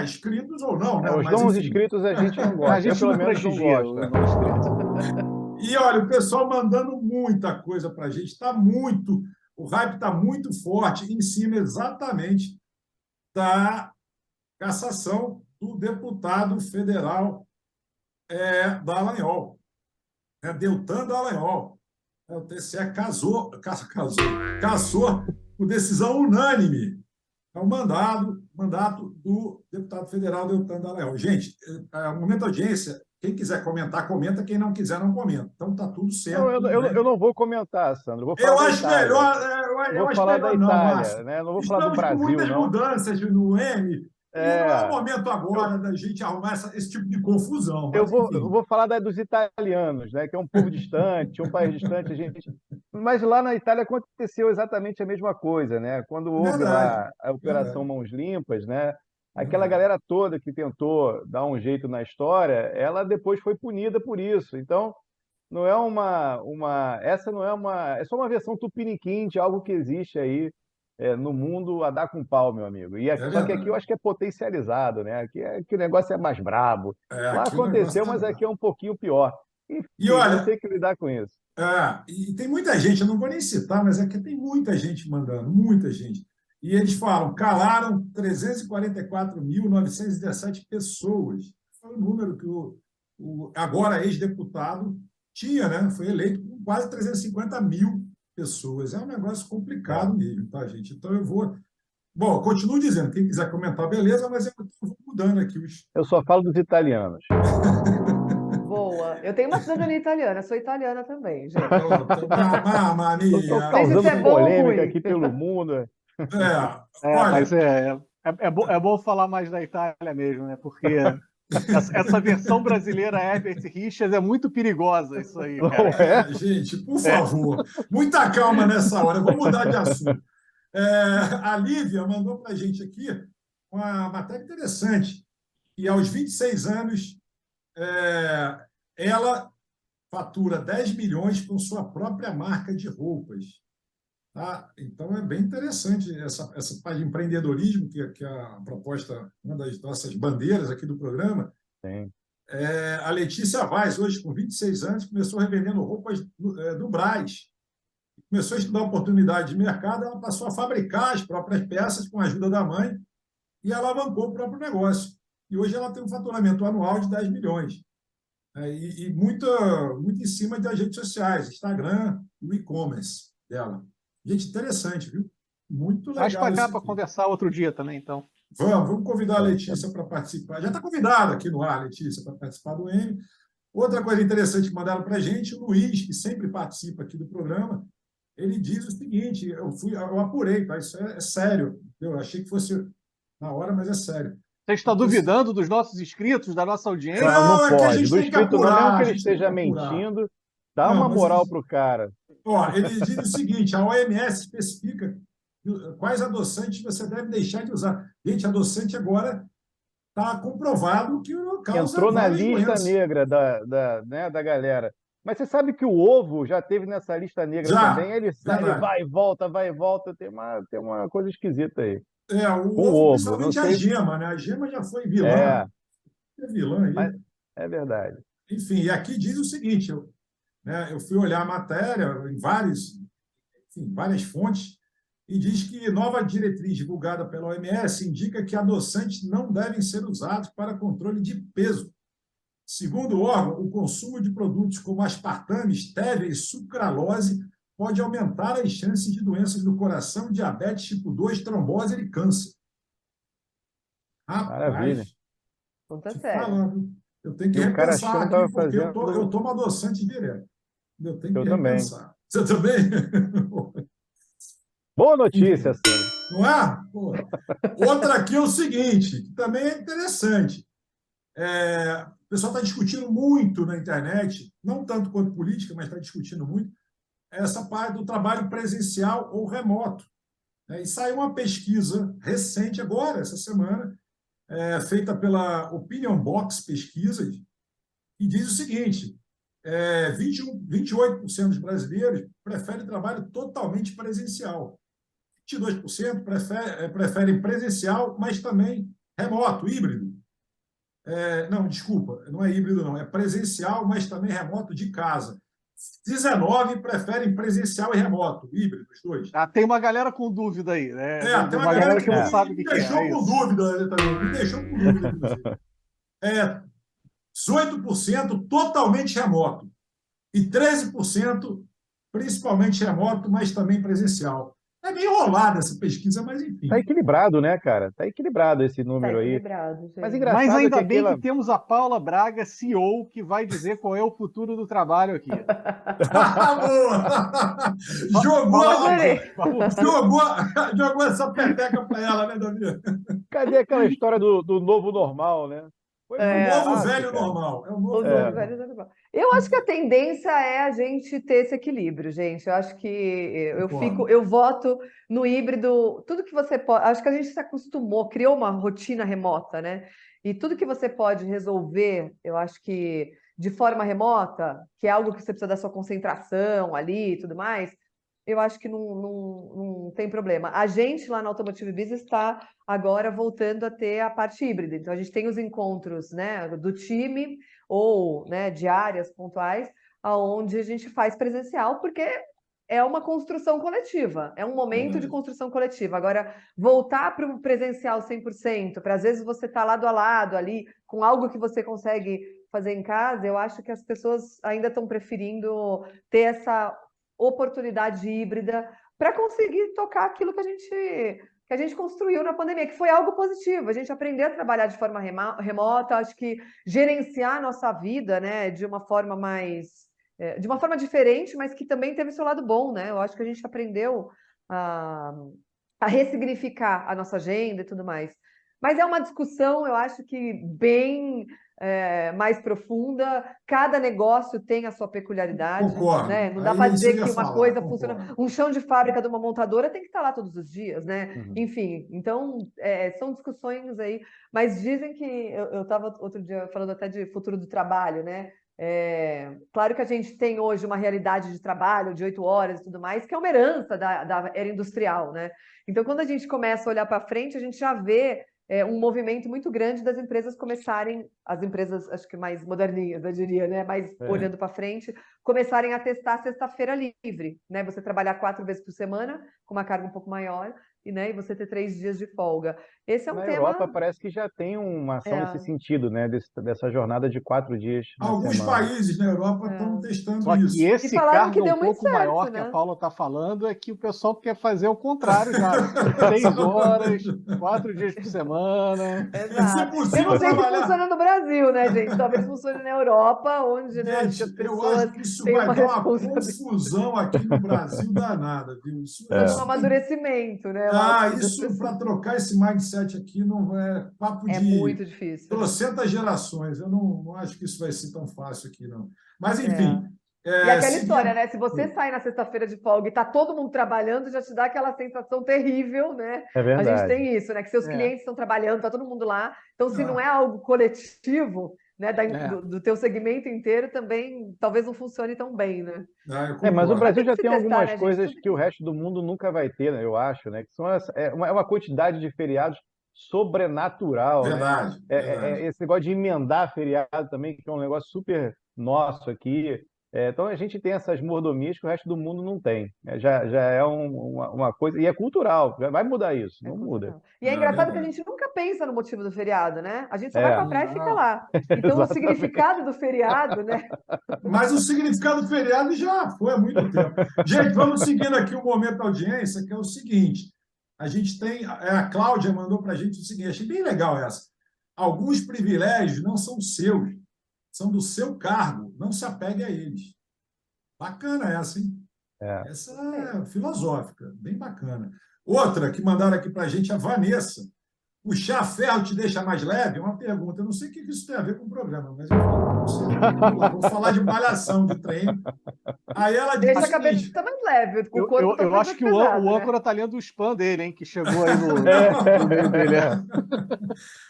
inscritos ou não, É, né? os Mas, não enfim. inscritos a gente não A gosta. Eu, gente pelo não menos, não prestigia gosto. os não inscritos. E olha, o pessoal mandando muita coisa para a gente, o hype está muito forte em cima exatamente da cassação do deputado federal Dallagnol, Deltan Dallagnol. O TSE cassou por decisão unânime. É o mandato do deputado federal Deltan Dallagnol. Gente, momento de audiência, quem quiser comentar, comenta, quem não quiser, não comenta. Então está tudo Não, certo, eu, tudo eu, bem. eu não vou comentar, Sandro. Eu vou falar Eu da acho Itália. melhor, Vou eu acho falar da melhor não, Itália, Márcio. né? Não vou falar do Estamos com Brasil, muitas não. mudanças no M e não é o É, momento eu, agora da gente arrumar esse tipo de confusão. eu Mas, vou, eu enfim, vou falar dos italianos, né? Que é um povo distante, um país distante, a gente. Mas lá na Itália aconteceu exatamente a mesma coisa, né? Quando é houve verdade, lá a Operação verdade, Mãos Limpas, né? Aquela verdade. galera toda que tentou dar um jeito na história, ela depois foi punida por isso. Então, não é essa não é é só uma versão tupiniquim de algo que existe aí no mundo a dar com pau, meu amigo. É Só que aqui eu verdade. acho que é potencializado, né? Aqui é que o negócio é mais brabo. Lá Aqui o negócio aconteceu, está mas aqui bravo. é um pouquinho pior. E Enfim, vamos olha, ter que lidar com isso. e tem muita gente, eu não vou nem citar, mas é que tem muita gente mandando, muita gente. E eles falam, calaram 344.917 pessoas. Foi o número que o agora ex-deputado tinha, né? Foi eleito com quase 350 mil pessoas. É um negócio É. complicado mesmo, tá, gente? Então eu vou. Bom, eu continuo dizendo, quem quiser comentar, beleza, mas eu vou mudando aqui os. Eu só falo dos italianos. Boa. Eu tenho uma cidadania italiana, sou italiana também, gente. Pronto, mamma Eu estou mia. Não sei se isso causando é bom ou polêmica ruim. aqui pelo mundo. Mas Olha, é bom falar mais da Itália mesmo, né? Porque essa versão brasileira Herbert Richards é muito perigosa, isso aí, Não cara. é? gente, por É. favor, muita calma nessa hora, eu vou mudar de assunto. É, a Lívia mandou para a gente aqui uma matéria interessante, que aos 26 anos ela fatura 10 milhões com sua própria marca de roupas. Tá? Então é bem interessante essa parte de empreendedorismo, que é a proposta, uma das nossas bandeiras aqui do programa. Sim. A Letícia Vaz, hoje com 26 anos, começou revendendo roupas do Brás. Começou a estudar oportunidade de mercado, ela passou a fabricar as próprias peças com a ajuda da mãe e alavancou o próprio negócio. E hoje ela tem um faturamento anual de 10 milhões. E muito em cima das redes sociais, Instagram e o e-commerce dela. Gente, interessante, viu? Muito Traz legal para cá isso para aqui. conversar outro dia também, então. Vamos convidar a Letícia para participar. Já está convidada aqui no ar, Letícia, para participar do M. Outra coisa interessante que mandaram para a gente, o Luiz, que sempre participa aqui do programa, ele diz o seguinte: eu apurei, tá? Isso é sério. Eu achei que fosse na hora, mas é sério. Você está duvidando dos nossos inscritos, da nossa audiência? Não, não Não, é que a pode. gente Do tem que inscrito não, mesmo apurar, que a ele gente tem que esteja apurar. mentindo, dá Não, uma mas moral pro cara. ele diz o seguinte: a OMS especifica quais adoçantes você deve deixar de usar. Gente, adoçante agora está comprovado que causa Entrou na várias lista doenças. negra né, da galera. Mas você sabe que o ovo já teve nessa lista negra também? Já, Ele sai, ele verdade. vai e volta, tem uma coisa esquisita aí. O Com ovo, ovo. Não principalmente a sei. gema, né? A gema já foi vilã, É, é vilã mas aí. é verdade. Enfim, e aqui diz o seguinte, eu fui olhar a matéria em várias fontes, e diz que nova diretriz divulgada pela OMS indica que adoçantes não devem ser usados para controle de peso. Segundo o órgão, o consumo de produtos como aspartame, stevia e sucralose pode aumentar as chances de doenças do coração, diabetes tipo 2, trombose e câncer. Maravilha. Rapaz, Conta te sério. falando, eu tenho que E o cara repensar achando que aqui, estava porque eu fazendo. tomo adoçante direto. Eu tenho Eu que também. repensar. Você também? Boa notícia, Enfim, Sandro. não é? Pô. Outra aqui é o seguinte, que também é interessante. O pessoal está discutindo muito na internet, não tanto quanto política, mas está discutindo muito, essa parte do trabalho presencial ou remoto. E saiu uma pesquisa recente agora, essa semana, feita pela Opinion Box Pesquisas, e diz o seguinte: 28% dos brasileiros preferem trabalho totalmente presencial. 22% preferem presencial, mas também remoto, híbrido. Não, desculpa, não é híbrido, não. É presencial, mas também remoto de casa. 19 preferem presencial e remoto, híbrido, os dois. Tem uma galera com dúvida aí, né? Tem Tem uma uma galera galera que que não É. sabe o me que é. deixou É com isso. dúvida também, me deixou com dúvida, inclusive. É, 18% totalmente remoto e 13% principalmente remoto, mas também presencial. É meio enrolada essa pesquisa, mas Tá enfim. equilibrado, né, cara? Tá equilibrado esse Tá número aí. equilibrado, Mas gente. Mas engraçado que ainda bem que aquela. temos a Paula Braga, CEO, que vai dizer qual é o futuro do trabalho aqui. Boa! Jogou, Fala aí, Adorei. por favor. jogou, jogou essa peteca para ela, né, Davi? Cadê aquela história do novo normal, né? Foi É o muito É, novo fácil, velho cara. normal. É o o novo velho novo É, normal. velho normal. Eu acho que a tendência é a gente ter esse equilíbrio, gente. Eu acho que Concordo. eu voto no híbrido, tudo que você pode. Acho que a gente se acostumou, criou uma rotina remota, né? E tudo que você pode resolver, eu acho que de forma remota, que é algo que você precisa da sua concentração ali e tudo mais, eu acho que não tem problema. A gente lá na Automotive Business está agora voltando a ter a parte híbrida. Então, a gente tem os encontros, né, do time ou, né, de áreas pontuais, aonde a gente faz presencial, porque é uma construção coletiva, é um momento de Verdade. construção coletiva. Agora, voltar para o presencial 100%, para às vezes você estar lado a lado ali, com algo que você consegue fazer em casa, eu acho que as pessoas ainda estão preferindo ter essa oportunidade híbrida para conseguir tocar aquilo que a gente construiu na pandemia, que foi algo positivo. A gente aprendeu a trabalhar de forma remota, acho que gerenciar a nossa vida, né, de uma forma de uma forma diferente, mas que também teve seu lado bom, né? Eu acho que a gente aprendeu a, a ressignificar a nossa agenda e tudo mais. Mas é uma discussão, eu acho que bem mais profunda. Cada negócio tem a sua peculiaridade, Concordo. né? Não dá Aí para é isso que dizer eu ia que uma falar. coisa funciona. Concordo. Um chão de fábrica de uma montadora tem que estar lá todos os dias, né? uhum. Enfim, então são discussões aí. Mas dizem que eu estava outro dia falando até de futuro do trabalho, né? Claro que a gente tem hoje uma realidade de trabalho de 8 horas e tudo mais, que é uma herança da era industrial, né? Então, quando a gente começa a olhar para frente, a gente já vê um movimento muito grande das empresas começarem, as empresas acho que mais moderninhas, eu diria, né? Mais É. olhando para frente, começarem a testar sexta-feira livre, né? Você trabalhar 4 vezes por semana, com uma carga um pouco maior, e você ter 3 dias de folga. Esse é um Na Europa tema. parece que já tem uma ação nesse É, sentido, né? Dessa jornada de 4 dias na Alguns semana. países na Europa estão é. testando Só que isso. E esse falaram que cargo um deu muito pouco certo, maior que a né? Paula está falando é que o pessoal quer fazer o contrário já. 6 horas, Exatamente. 4 dias por semana. É ser Exato. Eu possível não sei se trabalhar. funciona no Brasil, né, gente? Talvez funcione na Europa, onde, né, acho que as Gente, eu acho pessoas que isso têm vai uma dar uma responsabilidade, confusão aqui no Brasil danada, viu? precisa de um É. Isso tem. amadurecimento, né? Eu acho que das Isso para pessoas. trocar esse mindset aqui não é papo É de muito difícil, né? trocentas gerações. Eu não acho que isso vai ser tão fácil aqui, não. Mas, É. enfim, E aquela história, seguindo. né? Se você sai na sexta-feira de folga e tá todo mundo trabalhando, já te dá aquela sensação terrível, né? É A gente verdade. tem isso, né? Que seus É. clientes estão trabalhando, tá todo mundo lá. Então, se não Ah, é algo coletivo, né, do teu segmento inteiro também talvez não funcione tão bem, né? Eu Mas o concordo. Brasil Tem já que se tem testar, algumas né, gente? coisas Tudo que o resto do mundo nunca vai ter, né, eu acho, né? Que são é uma quantidade de feriados sobrenatural, né? Verdade, verdade. Esse negócio de emendar feriado também, que é um negócio super nosso aqui. Então a gente tem essas mordomias que o resto do mundo não tem. Já é uma coisa, e é cultural, já vai mudar isso, é não muda. cultural. E é engraçado que a Verdade. gente nunca pensa no motivo do feriado, né? A gente só vai É, pra praia e fica Não. lá. Então, o exatamente. significado do feriado, né? Mas o significado do feriado já foi há muito tempo. Gente, vamos seguindo aqui o momento da audiência, que é o seguinte: a gente tem. A Cláudia mandou para a gente o seguinte, achei bem legal essa. Alguns privilégios não são seus, são do seu cargo, não se apegue a eles. Bacana essa, hein? É. Essa Gostei. é filosófica, bem bacana. Outra que mandaram aqui para a gente, a Vanessa. O chá ferro te deixa mais leve? É uma pergunta. Eu não sei o que isso tem a ver com o programa, mas enfim, vamos ser. Vamos lá, vamos falar de malhação, de treino. Aí ela diz o Deixa a cabeça seguinte: mais leve, o Eu, corpo eu, tá eu mais acho que pesado, o né? âncora tá lendo o spam dele, hein? Que chegou aí É, no e-mail dele.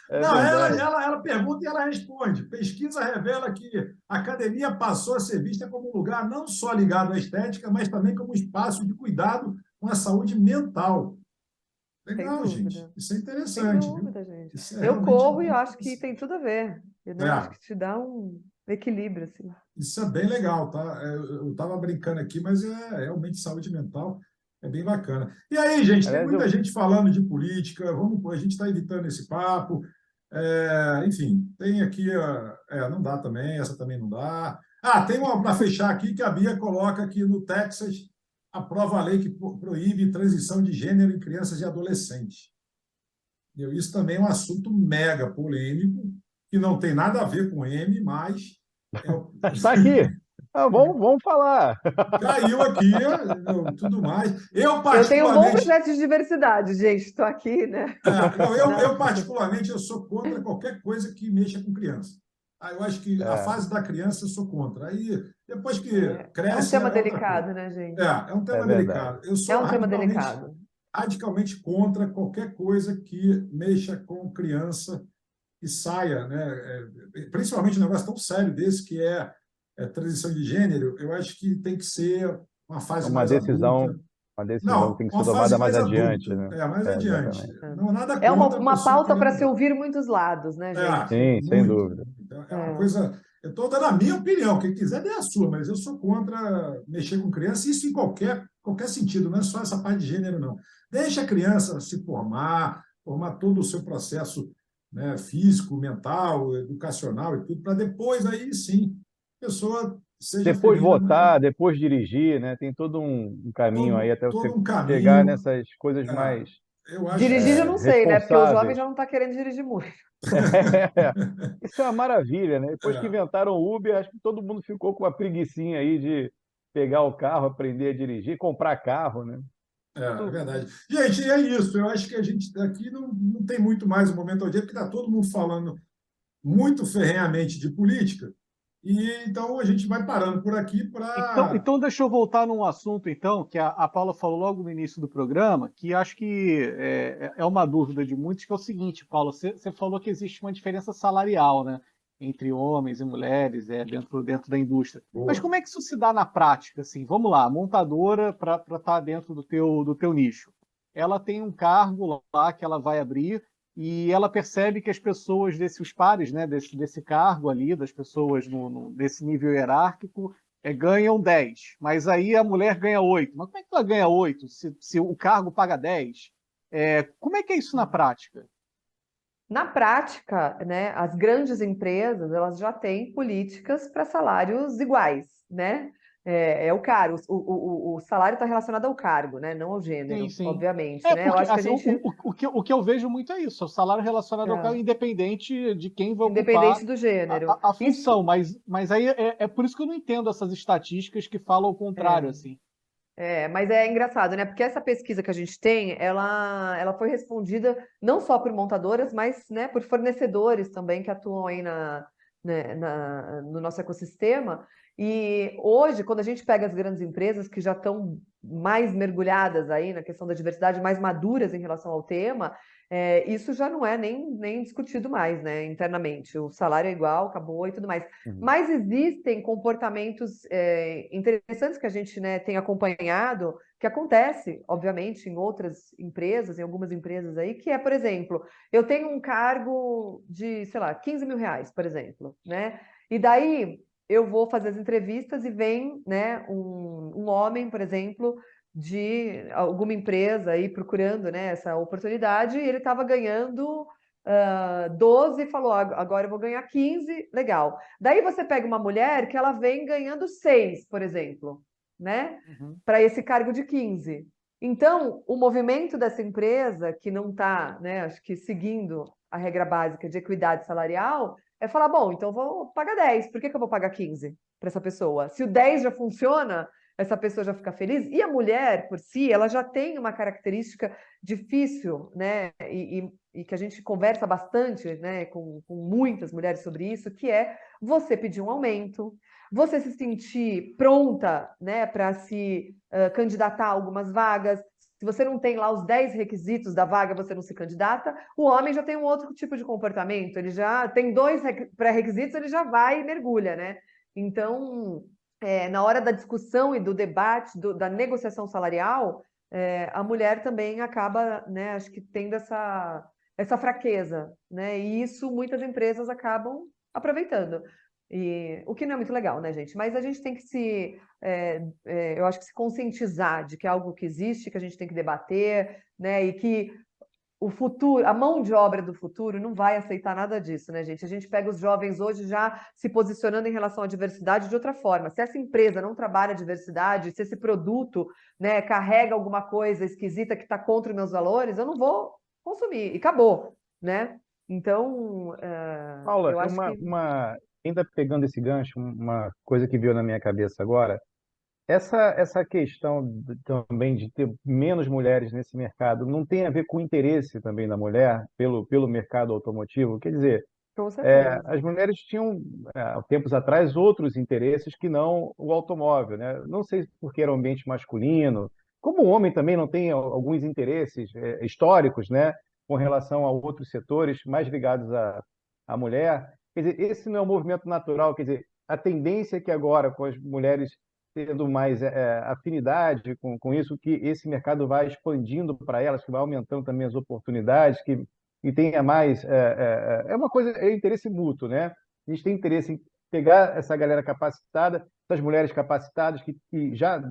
é não, verdade. ela pergunta e ela responde. Pesquisa revela que a academia passou a ser vista como um lugar não só ligado à estética, mas também como um espaço de cuidado com a saúde mental. Sem Legal, gente. dúvida. Isso é Sem interessante, viu? dúvida, gente. Isso é Eu realmente corro e eu bem acho que interessante. tem tudo a ver, né? Acho É, que te dá um equilíbrio, assim. isso é bem legal, tá? Eu estava brincando aqui, mas é realmente saúde mental é bem bacana. E aí, gente, tem Aliás, muita gente falando de política, a gente está evitando esse papo. Enfim, tem aqui, não dá também, essa também não dá. Ah, tem uma para fechar aqui que a Bia coloca que no Texas aprova a lei que proíbe transição de gênero em crianças e adolescentes. Isso também é um assunto mega polêmico, que não tem nada a ver com M, mas é o, está aqui. Vamos falar. caiu aqui, tudo mais. Eu, Eu tenho um bom particularmente, projeto de diversidade, gente. Estou aqui, né? não, eu, Na- eu, particularmente, eu sou contra qualquer coisa que mexa com criança. Eu acho que a É, fase da criança eu sou contra. Aí, depois que É um cresce, tema é outra coisa. delicado, né, É, gente? é um é tema verdade. delicado. Eu É sou um tema radicalmente, delicado. radicalmente contra qualquer coisa que mexa com criança e saia, né? Principalmente um negócio tão sério desse que é transição de gênero. Eu acho que tem que ser uma fase Uma mais decisão, adulta. uma decisão que Não, tem que ser uma fase tomada mais mais adiante, adulta, né? mais adiante. Exatamente. Não nada É contra a uma pessoa pauta querer para se mudar. ouvir muitos lados, né, gente? Sim, sem Muito. dúvida. Então, é uma É. coisa. Eu estou dando a minha opinião, quem quiser dê a sua, mas eu sou contra mexer com criança, isso em qualquer sentido, não é só essa parte de gênero, não. Deixa a criança se formar todo o seu processo, né, físico, mental, educacional e tudo, para depois aí sim a pessoa seja Depois feliz da maneira. votar, depois dirigir, né? Tem todo um caminho aí até Todo você um chegar caminho. nessas coisas mais Eu acho que Dirigir eu não sei, né? Porque o jovem responsáveis. já não está querendo dirigir muito. Isso é uma maravilha, né? Depois que é, inventaram o Uber, acho que todo mundo ficou com uma preguicinha aí de pegar o carro, aprender a dirigir, comprar carro, né? é verdade. Gente, é isso. Eu acho que a gente aqui não tem muito mais o momento ao dia, porque está todo mundo falando muito ferrenhamente de política, e então a gente vai parando por aqui Então, para. então deixa eu voltar num assunto, então, que a Paula falou logo no início do programa, que acho que é uma dúvida de muitos, que é o seguinte, Paula, você falou que existe uma diferença salarial, né, entre homens e mulheres dentro da indústria. Mas Boa. como é que isso se dá na prática? Assim, vamos lá, a montadora, para estar dentro do teu nicho, ela tem um cargo lá que ela vai abrir e ela percebe que as pessoas os pares, né, desse cargo ali, das pessoas desse nível hierárquico, ganham 10, mas aí a mulher ganha 8. Mas como é que ela ganha 8 se o cargo paga 10? Como é que é isso na prática? Na prática, né, as grandes empresas, elas já têm políticas para salários iguais, né? É o cargo, o salário está relacionado ao cargo, né? Não ao Sim, gênero, sim. obviamente, né? Eu Porque acho que a assim, gente, o que eu vejo muito é isso, é o salário relacionado ao cargo, é, independente de quem vai ocupar independente do gênero, a função. Mas aí é por isso que eu não entendo essas estatísticas que falam o contrário, é, assim. mas é engraçado, né? Porque essa pesquisa que a gente tem, ela foi respondida não só por montadoras, mas, né, por fornecedores também que atuam aí no nosso ecossistema. E hoje, quando a gente pega as grandes empresas que já estão mais mergulhadas aí na questão da diversidade, mais maduras em relação ao tema, isso já não é nem discutido mais, né, internamente. O salário é igual, acabou e tudo mais. Uhum. Mas existem comportamentos interessantes que a gente, né, tem acompanhado, que acontece, obviamente, em outras empresas, em algumas empresas aí, que é, por exemplo, eu tenho um cargo de, sei lá, 15 mil reais, por exemplo, né? E daí eu vou fazer as entrevistas e vem, né, um homem, por exemplo, de alguma empresa aí procurando, né, essa oportunidade, e ele estava ganhando 12 e falou, agora eu vou ganhar 15, legal. Daí você pega uma mulher que ela vem ganhando 6, por exemplo, né, para esse cargo de 15. Então, o movimento dessa empresa, que não está, né, acho que seguindo a regra básica de equidade salarial, é falar, bom, então eu vou pagar 10, por que que eu vou pagar 15 para essa pessoa? Se o 10 já funciona, essa pessoa já fica feliz. E a mulher, por si, ela já tem uma característica difícil, né? E que a gente conversa bastante, né, com muitas mulheres sobre isso, que é você pedir um aumento, você se sentir pronta, né, para se candidatar a algumas vagas. Se você não tem lá os 10 requisitos da vaga, você não se candidata. O homem já tem um outro tipo de comportamento, ele já tem 2 pré-requisitos, ele já vai e mergulha, né? Então, na hora da discussão e do debate, da negociação salarial, a mulher também acaba, né, acho que tendo essa fraqueza, né? E isso muitas empresas acabam aproveitando. E, o que não é muito legal, né, gente? Mas a gente tem que eu acho que se conscientizar de que é algo que existe, que a gente tem que debater, né? E que o futuro, a mão de obra do futuro não vai aceitar nada disso, né, gente? A gente pega os jovens hoje já se posicionando em relação à diversidade de outra forma. Se essa empresa não trabalha a diversidade, se esse produto, né, carrega alguma coisa esquisita que está contra os meus valores, eu não vou consumir. E acabou, né? Então, Paula, eu acho que... ainda pegando esse gancho, uma coisa que veio na minha cabeça agora, essa questão também de ter menos mulheres nesse mercado não tem a ver com o interesse também da mulher pelo mercado automotivo? Quer dizer, Com certeza. as mulheres tinham, há tempos atrás, outros interesses que não o automóvel, né? Não sei porque era um ambiente masculino, como o homem também não tem alguns interesses históricos, né, com relação a outros setores mais ligados à mulher. Quer dizer, esse não é um movimento natural, quer dizer, a tendência é que agora, com as mulheres tendo mais afinidade com isso, que esse mercado vai expandindo para elas, que vai aumentando também as oportunidades, que e tenha mais. Uma coisa, é interesse mútuo, né? A gente tem interesse em pegar essa galera capacitada, essas mulheres capacitadas que já.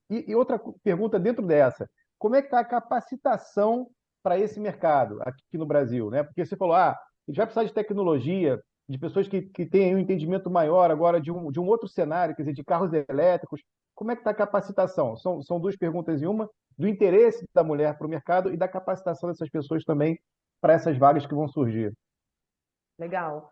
E outra pergunta dentro dessa: como é que está a capacitação para esse mercado aqui no Brasil, né? Porque você falou, a gente vai precisar de tecnologia, de pessoas que tenham um entendimento maior agora de um outro cenário, quer dizer, de carros elétricos. Como é que está a capacitação? São duas perguntas em uma, do interesse da mulher para o mercado e da capacitação dessas pessoas também para essas vagas que vão surgir. Legal.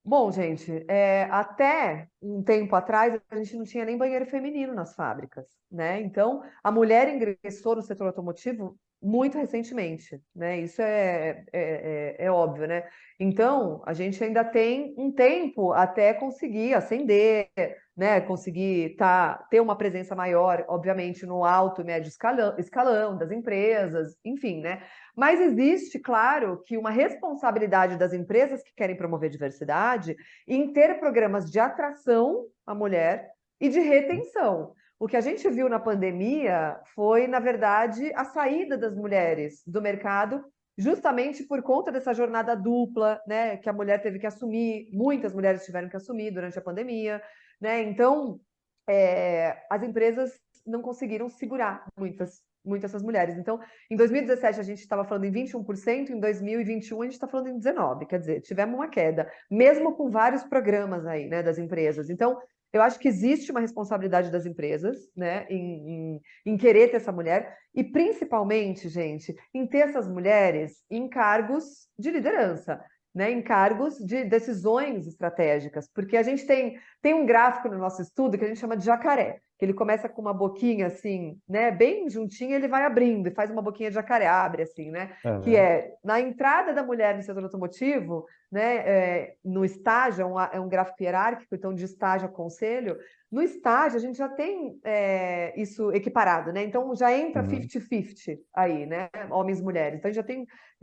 Bom, gente, até um tempo atrás a gente não tinha nem banheiro feminino nas fábricas, né? Então, a mulher ingressou no setor automotivo muito recentemente, né? Isso é óbvio, né? Então, a gente ainda tem um tempo até conseguir ascender, né? Conseguir ter uma presença maior, obviamente, no alto e médio escalão das empresas, enfim, né? Mas existe, claro, que uma responsabilidade das empresas que querem promover diversidade em ter programas de atração à mulher e de retenção. O que a gente viu na pandemia foi, na verdade, a saída das mulheres do mercado, justamente por conta dessa jornada dupla, né, que a mulher teve que assumir, muitas mulheres tiveram que assumir durante a pandemia, né? Então, as empresas não conseguiram segurar muitas essas mulheres. Então, em 2017 a gente estava falando em 21%, em 2021 a gente está falando em 19%, quer dizer, tivemos uma queda, mesmo com vários programas aí, né, das empresas. Então, eu acho que existe uma responsabilidade das empresas, né, em querer ter essa mulher, e principalmente, gente, em ter essas mulheres em cargos de liderança. né, em cargos de decisões estratégicas, porque a gente tem um gráfico no nosso estudo que a gente chama de jacaré, que ele começa com uma boquinha assim, né, bem juntinha, ele vai abrindo e faz uma boquinha de jacaré, abre assim, né, que é na entrada da mulher no setor automotivo, né, no estágio, é um gráfico hierárquico, então de estágio a conselho. No estágio, a gente já tem isso equiparado, né? Então já entra 50-50 aí, né? Homens e mulheres. Então já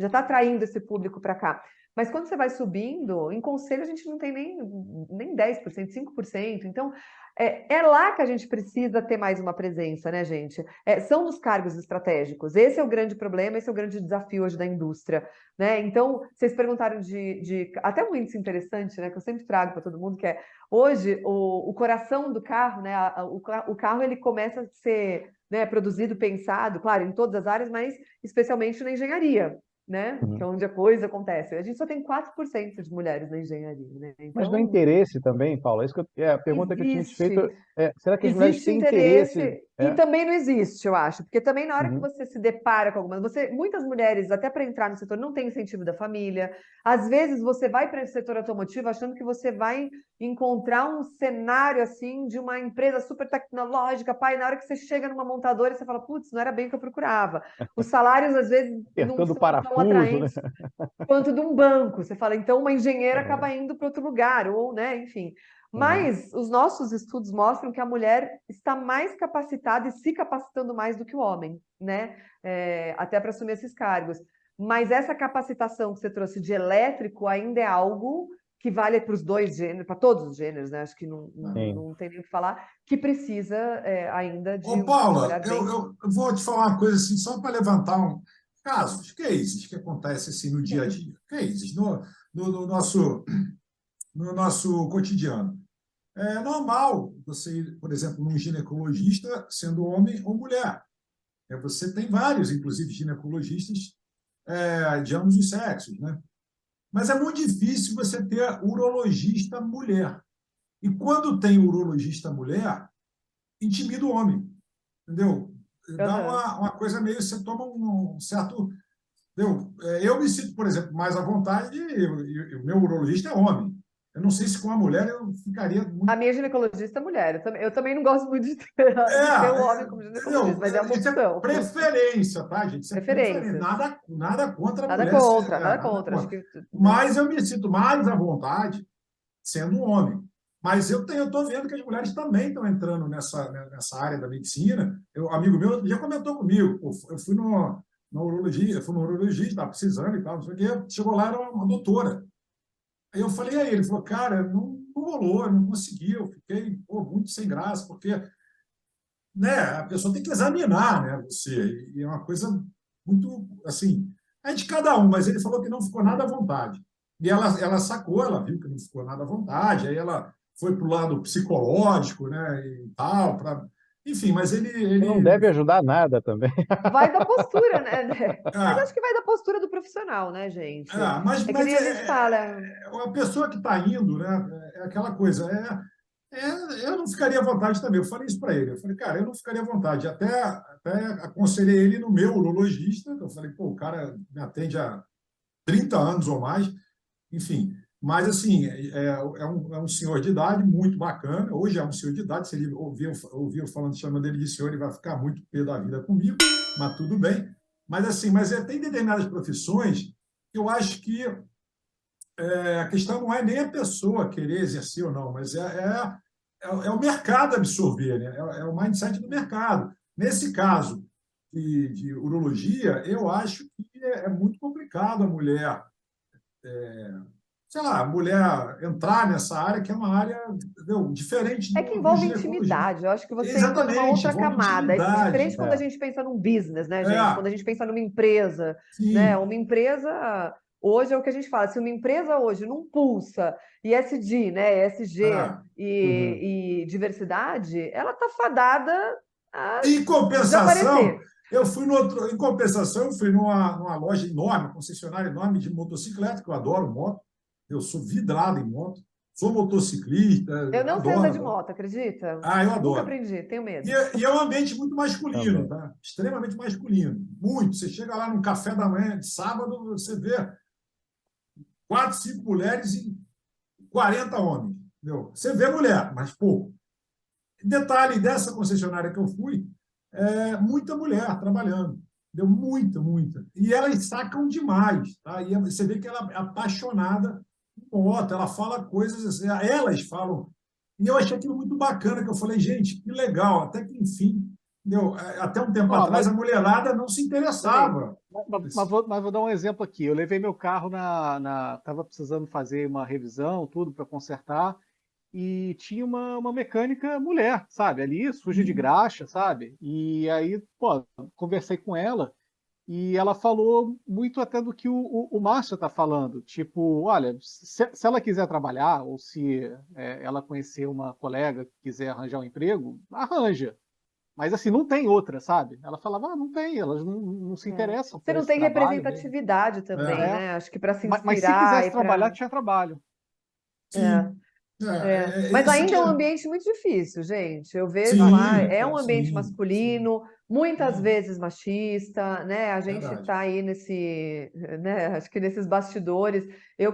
está atraindo esse público para cá. Mas quando você vai subindo, em conselho a gente não tem nem 10%, 5%. Então, é lá que a gente precisa ter mais uma presença, né, gente? São nos cargos estratégicos. Esse é o grande problema, esse é o grande desafio hoje da indústria, né? Então, vocês perguntaram até um índice interessante, né, que eu sempre trago para todo mundo, que é hoje o coração do carro, né? O carro ele começa a ser, né, produzido, pensado, claro, em todas as áreas, mas especialmente na engenharia, né? Que é onde a coisa acontece. A gente só tem 4% de mulheres na engenharia, né? Mas não é Então, interesse também, Paulo? A pergunta que eu tinha te feito existe. será que as mulheres Existe têm interesse? interesse e também não existe, eu acho, porque também na hora que Uhum. você se depara com muitas mulheres, até para entrar no setor, não tem incentivo da família. Às vezes você vai para esse setor automotivo achando que você vai encontrar um cenário assim de uma empresa super tecnológica, pai, na hora que você chega numa montadora, você fala, putz, não era bem o que eu procurava. Os salários às vezes não Apertando o são tão parafuso, né? atraentes quanto de um banco. Você fala, então uma engenheira acaba indo para outro lugar, ou, né, enfim. Uhum. Mas os nossos estudos mostram que a mulher está mais capacitada e se capacitando mais do que o homem, né? Até para assumir esses cargos. Mas essa capacitação que você trouxe de elétrico ainda é algo que vale para os dois gêneros, para todos os gêneros, né? Acho que Sim. não tem nem o que falar, que precisa ainda de Ô, um Paula, olhar bem. eu vou te falar uma coisa assim, só para levantar casos, cases que acontecem assim no dia a dia, cases no nosso cotidiano. É normal você ir, por exemplo, num ginecologista sendo homem ou mulher. Você tem vários, inclusive, ginecologistas de ambos os sexos, né? Mas é muito difícil você ter urologista mulher. E quando tem urologista mulher, intimida o homem, entendeu? Dá Aham. uma coisa meio, você toma um certo... Entendeu? Eu me sinto, por exemplo, mais à vontade, e o meu urologista é homem. Eu não sei se com a mulher eu ficaria A muito... minha ginecologista é mulher. Eu também não gosto muito de ter um homem como ginecologista, Entendeu? mas é uma Isso é opção. preferência, tá, gente? Isso é preferência. Preferências. Nada contra a Nada mulher, contra, nada nada contra. Acho contra. que, né? Mas eu me sinto mais à vontade sendo um homem. Mas eu estou vendo que as mulheres também estão entrando nessa área da medicina. Amigo meu já comentou comigo, pô, eu fui no urologia, fui no urologista, estava precisando e tal, não sei o quê. Chegou lá, era uma doutora. Aí eu falei a ele, ele falou, cara, não rolou, eu não consegui, eu fiquei muito sem graça, porque, né, a pessoa tem que examinar, né, você, e é uma coisa muito, assim, é de cada um, mas ele falou que não ficou nada à vontade. E ela sacou, ela viu que não ficou nada à vontade, aí ela foi para o lado psicológico, né, e tal, enfim, mas Que não deve ajudar nada também. Vai da postura, né? Mas acho ah, que vai da postura do profissional, né, gente? mas, É que nem a gente fala. a pessoa que está indo, né, é aquela coisa, eu não ficaria à vontade também. Eu falei isso para ele. Eu falei, cara, eu não ficaria à vontade. Até aconselhei ele no meu urologista. Eu falei, pô, o cara me atende há 30 anos ou mais. Enfim, mas assim, é um senhor de idade muito bacana. Hoje é um senhor de idade. Se ele ouvir eu falando, chamando ele de senhor, ele vai ficar muito pé da vida comigo, mas tudo bem. Mas assim, tem determinadas profissões que eu acho que a questão não é nem a pessoa querer exercer ou não, mas é o mercado absorver, né? É o mindset do mercado. Nesse caso de urologia, eu acho que é muito complicado a mulher, sei lá, a mulher entrar nessa área, que é uma área, entendeu, diferente É que do envolve ginecologia. intimidade. Eu acho que você entra numa Exatamente, outra envolve camada. É diferente intimidade. quando a gente pensa num business, né, gente? Quando É, a gente pensa numa empresa, né? sim, Uma empresa, hoje é o que a gente fala, se uma empresa hoje não pulsa ESG, né? ESG é. Uhum. e diversidade, ela tá fadada a Em compensação, desaparecer. em compensação, eu fui numa loja enorme, concessionária enorme de motocicleta, que eu adoro moto. Eu sou vidrado em moto, sou motociclista, Eu não sei andar de adoro. moto, acredita? Eu Nunca adoro. aprendi, tenho E medo. é um ambiente muito masculino, Também. tá? Extremamente masculino. Muito. Você chega lá num café da manhã de sábado, você vê 4, 5 mulheres e 40 homens. Entendeu? Você vê mulher, mas pouco. Detalhe dessa concessionária que eu fui, muita mulher trabalhando. Deu muita, muita. E elas sacam demais. Tá? E você vê que ela é apaixonada por moto, ela fala coisas assim, elas falam. E eu achei aquilo muito bacana, que eu falei, gente, que legal, até que enfim. Entendeu? Até um tempo atrás, a mulherada não se interessava. Mas vou dar um exemplo aqui. Eu levei meu carro Tava precisando fazer uma revisão, tudo para consertar, e tinha uma mecânica mulher, sabe? Ali, suja de graxa, sabe? E aí, pô, conversei com ela e ela falou muito até do que o Márcio está falando. Tipo, olha, se ela quiser trabalhar, ou se ela conhecer uma colega que quiser arranjar um emprego, arranja. Mas assim, não tem outra, sabe? Ela falava, não tem, elas não se interessam Você por não esse tem trabalho mesmo. representatividade também, né? Acho que para se Mas se inspirar quisesse e trabalhar, para. tinha trabalho. Sim. Mas Isso ainda que é é. um ambiente muito difícil, gente. Eu vejo lá, Sim, é um ambiente sim, sim, masculino, muitas sim. vezes machista, né? A gente Verdade. está aí né? Acho que nesses bastidores.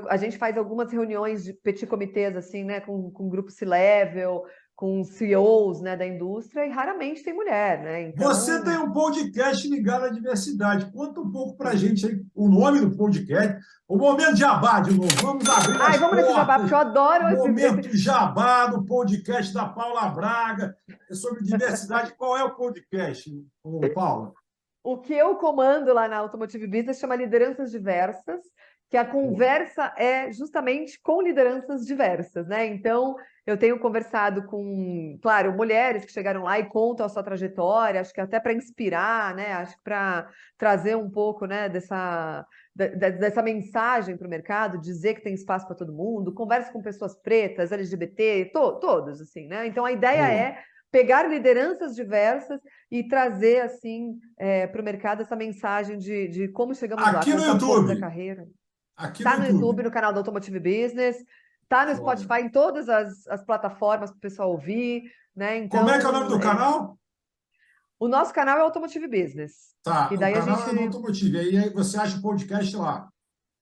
A gente faz algumas reuniões de petit comitês, assim, né? Com grupo C-level, com CEOs, né, da indústria, e raramente tem mulher, né? Você tem Então, um podcast ligado à diversidade. Conta um pouco para a gente aí o nome do podcast. O momento jabá, de novo. Vamos abrir ai, as vamos nesse jabá, portas. porque eu adoro esse. Momento jabá do podcast da Paula Braga. É sobre diversidade. Qual é o podcast, Paula? O que eu comando lá na Automotive Business chama Lideranças Diversas, que a conversa é justamente com lideranças diversas, né? Então, eu tenho conversado com, claro, mulheres que chegaram lá e contam a sua trajetória, acho que até para inspirar, né? Acho que para trazer um pouco, né, dessa mensagem para o mercado, dizer que tem espaço para todo mundo, converso com pessoas pretas, LGBT, todos, assim, né? Então, a ideia é pegar lideranças diversas e trazer assim para o mercado essa mensagem de como chegamos lá, Aqui no contar um pouco da YouTube. carreira. Aqui no Tá no YouTube, YouTube. no canal da Automotive Business, tá no Joia. Spotify, em todas as plataformas para o pessoal ouvir, né? Como é que é o nome Então, do canal? o nosso canal é Automotive Business. Tá, E o daí a canal gente é do Automotive. Aí você acha o podcast lá.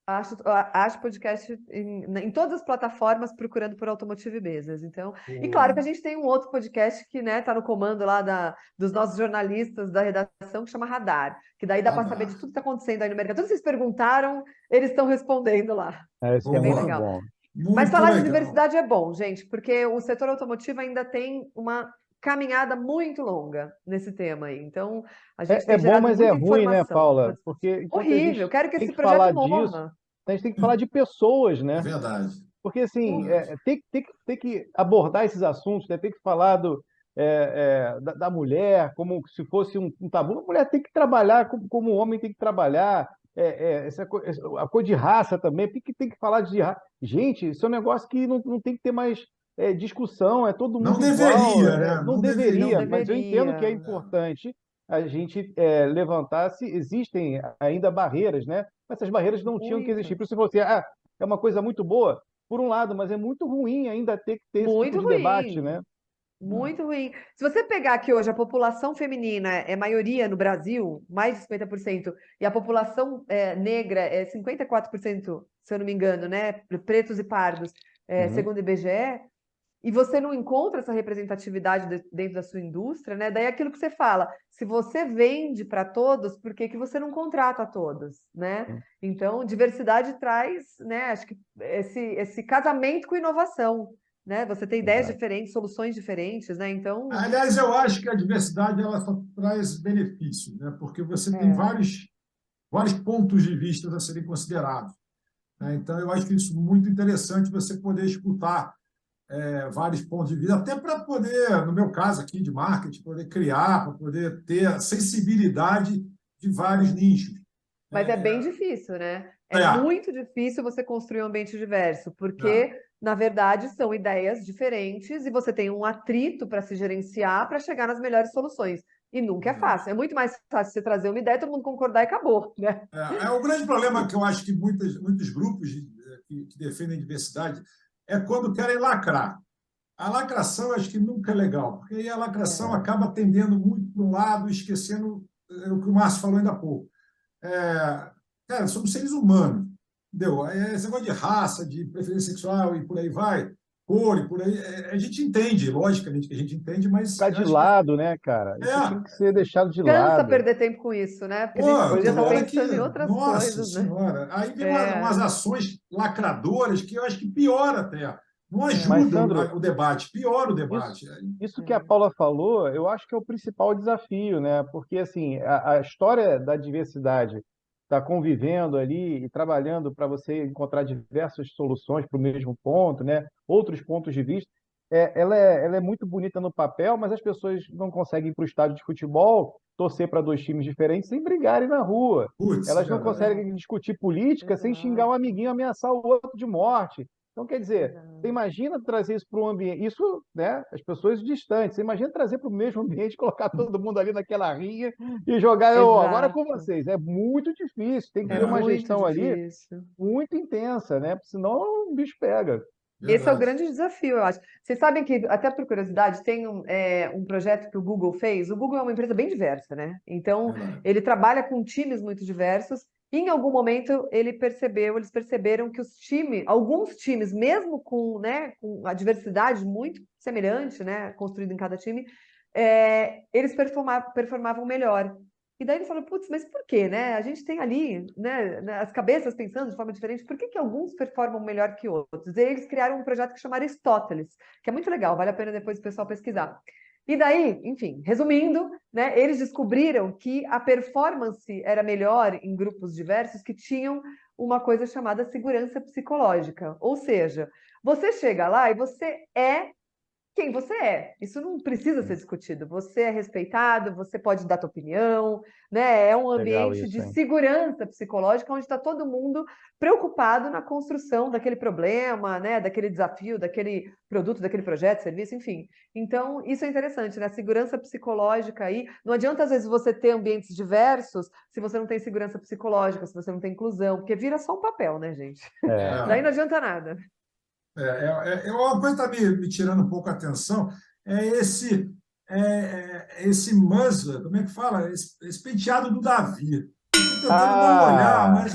acho podcast em todas as plataformas procurando por Automotive Business. Então, e claro que a gente tem um outro podcast que, né, tá no comando lá dos nossos jornalistas da redação que chama Radar, que daí dá para saber de tudo que está acontecendo aí no mercado. Tudo que vocês perguntaram, eles estão respondendo lá. Isso É é bem muito Boa. legal. bom. Mas Muito falar de legal. diversidade é bom, gente, porque o setor automotivo ainda tem uma caminhada muito longa nesse tema aí. Então, a gente É tem bom, gerado mas é muita ruim, né, informação. Paula? Porque enquanto a Horrível, gente quero que tem esse que projeto falar disso, morra. a gente tem que falar de pessoas, É né? verdade. Porque, assim, Verdade. tem que abordar esses assuntos, né? Tem que falar da mulher como se fosse um tabu. A mulher tem que trabalhar como o homem tem que trabalhar. A cor de raça também, por que tem que falar de raça? Gente, isso é um negócio que não tem que ter mais discussão, é todo Não mundo igual. deveria, né? Não Não Não deveria. deveria, mas eu entendo que é deveria. importante a gente levantar se existem ainda barreiras, né? Mas essas barreiras não tinham que existir. Muito. Por isso você, é uma coisa muito boa, por um lado, mas é muito ruim ainda ter que ter esse tipo Muito de debate, ruim. né? Muito ruim. Se você pegar que hoje a população feminina é maioria no Brasil, mais de 50%, e a população negra é 54%, se eu não me engano, né? Pretos e pardos, Uhum. segundo o IBGE, e você não encontra essa representatividade dentro da sua indústria, né? Daí é aquilo que você fala, se você vende para todos, por que que você não contrata todos, né? Então, diversidade traz, né? Acho que esse casamento com inovação, né? Você tem ideias Exato. diferentes, soluções diferentes, né? Então, Aliás, eu acho que a diversidade ela só traz benefícios, né? Porque você tem é, vários pontos de vista a serem considerados, né? Então, eu acho que isso é muito interessante você poder escutar vários pontos de vista, até para poder, no meu caso aqui de marketing, poder criar, para poder ter a sensibilidade de vários nichos. mas é bem É, difícil, né? É é, muito difícil você construir um ambiente diverso, é, porque, na verdade, são ideias diferentes e você tem um atrito para se gerenciar para chegar nas melhores soluções. E nunca é fácil. É muito mais fácil você trazer uma ideia, todo mundo concordar e acabou, né? o grande problema que eu acho que muitos grupos que defendem diversidade é quando querem lacrar. A lacração eu acho que nunca é legal, porque aí a lacração É. acaba tendendo muito para um lado, esquecendo o que o Márcio falou ainda há pouco. Cara, somos seres humanos. Entendeu? Esse negócio de raça, de preferência sexual e por aí vai, cor e por aí, a gente entende, logicamente que a gente entende, mas Ficar eu de acho que lado, né, cara? Isso tinha é. que ser deixado de Cansa lado. perder tempo com isso, né? Porque a gente Pô, podia tem estar Pois hora é. que, pensando em outras nossa coisas, né? senhora, aí vem umas É, ações lacradoras que eu acho que piora até, não Mas, ajuda Sandro, o debate, piora o Isso, debate. isso que a é. Paula falou, eu acho que é o principal desafio, né? Porque assim, a história da diversidade está convivendo ali e trabalhando para você encontrar diversas soluções para o mesmo ponto, né? Outros pontos de vista. Ela é muito bonita no papel, mas as pessoas não conseguem ir para o estádio de futebol, torcer para dois times diferentes sem brigarem na rua. Putz, é Elas não verdade. Exato, conseguem discutir política sem xingar um exato, amiguinho, ameaçar o outro de morte. Então, quer dizer, você exato. imagina trazer isso para um ambiente, isso, né, as pessoas distantes, você imagina trazer para o mesmo ambiente, colocar todo mundo ali naquela rinha e jogar, "Ô, agora é com Exato. vocês." É muito difícil, tem que É ter uma É, muito gestão ali difícil. muito intensa, né? Senão o bicho pega. Esse é o verdade. grande desafio, eu acho. Vocês sabem que, até por curiosidade, tem um projeto que o Google fez. O Google é uma empresa bem diversa, né? Então, Verdade. ele trabalha com times muito diversos. E em algum momento, eles perceberam que alguns times, mesmo com, né, com a diversidade muito semelhante, né, construída em cada time, eles performavam melhor. E daí ele falou, putz, mas por quê, né? A gente tem ali, né, as cabeças pensando de forma diferente, por que que alguns performam melhor que outros? E aí eles criaram um projeto que chama Aristóteles, que é muito legal, vale a pena depois o pessoal pesquisar. E daí, enfim, resumindo, né, eles descobriram que a performance era melhor em grupos diversos que tinham uma coisa chamada segurança psicológica. Ou seja, você chega lá e você é quem você é. Isso não precisa ser discutido. Você é respeitado, você pode dar sua opinião, né? É um Legal ambiente isso, de hein? segurança psicológica onde está todo mundo preocupado na construção daquele problema, né? Daquele desafio, daquele produto, daquele projeto, serviço, enfim. Então, isso é interessante, né? A segurança psicológica aí. Não adianta, às vezes, você ter ambientes diversos se você não tem segurança psicológica, se você não tem inclusão, porque vira só um papel, né, gente? É, Daí É, não adianta nada. uma coisa que está me tirando um pouco a atenção é esse Musla, como é que fala? Esse penteado do Davi. Eu estou tentando não olhar, ah, mas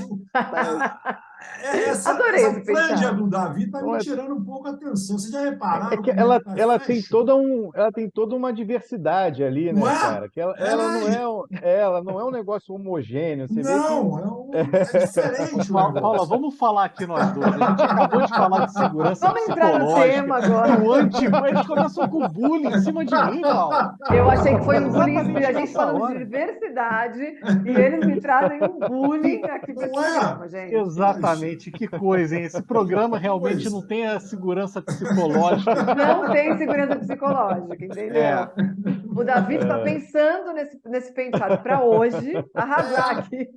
mas Adorei essa esse franja penteado. do Davi está não me é tirando um pouco a atenção. Vocês já É repararam que como é que ela, está ela tem fashion? ela tem toda uma diversidade ali, Não né, é? cara? Que ela não é, ela não é um negócio homogêneo. Você vê que Não, é diferente o Paula, negócio. vamos falar aqui nós dois. A gente acabou de falar de segurança Vamos entrar no psicológica, tema agora. do anti. Eles começam com bullying em cima de mim, Paula. Eu achei que foi um bullying, a Exatamente gente nessa falando de hora. diversidade e eles me trazem um bullying aqui para Não esse é? programa, gente. Poxa. Gente. Exatamente, que coisa, hein? Esse programa realmente não Pois tem a segurança psicológica. Não tem segurança psicológica, É, entendeu? O Davi está pensando nesse penteado para hoje arrasar é. aqui.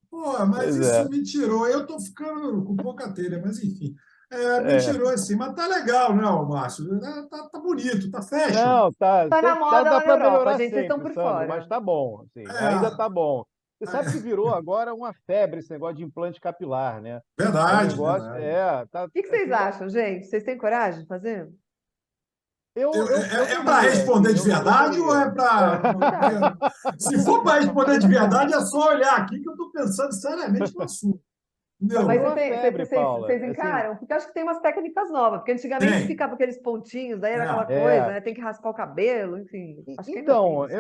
Pô, mas pois é, isso me tirou. Eu estou ficando com pouca telha, mas enfim. Me é. tirou assim. Mas tá legal, né, ô Márcio? Tá bonito, tá fashion. Não, tá, Tá na moda dá lá na para Europa, melhorar gente, vocês estão sempre, por Sandro, mas fora. tá bom, assim, ainda É, tá bom. Você sabe que é, virou agora uma febre esse negócio de implante capilar, né? É um verdade, negócio, verdade. tá, O que que vocês assim, acham, gente? Vocês têm coragem de fazer? eu Para teria, responder assim, de eu verdade ou teria. é para. De verdade, Se for para responder de de verdade, verdade. é só olhar aqui que eu estou pensando seriamente no assunto. Mas Mas Entendeu? virou você uma tem, febre, Paula. vocês Assim, encaram? Porque eu acho que tem umas técnicas novas, porque antigamente Tem. ficava aqueles pontinhos, daí era aquela É. coisa, é, né? Tem que raspar o cabelo, enfim. Acho que ainda tem então, isso.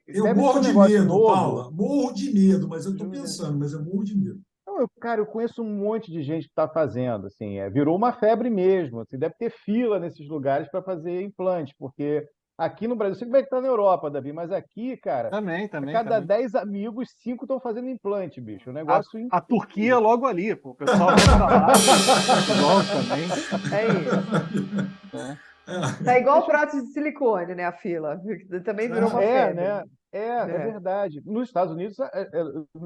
Eu deve ser morro um de negócio medo, novo. Paula. Morro de medo, mas eu estou Júlia. pensando, mas eu morro de medo. Não, cara, eu conheço um monte de gente que está fazendo, assim, virou uma febre mesmo, assim, deve ter fila nesses lugares para fazer implante, porque aqui no Brasil, eu sei como é que tá na Europa, Davi, mas aqui, cara, também, a também, cada também. 10 amigos, 5 estão fazendo implante, bicho, um A, negócio a Turquia incrível. logo ali, pô. O pessoal vai pra lá e igual também. É isso. Né? Tá igual Deixa eu... prótese de silicone, né, a fila. Também virou uma Né? febre. É É. verdade. Nos Estados Unidos,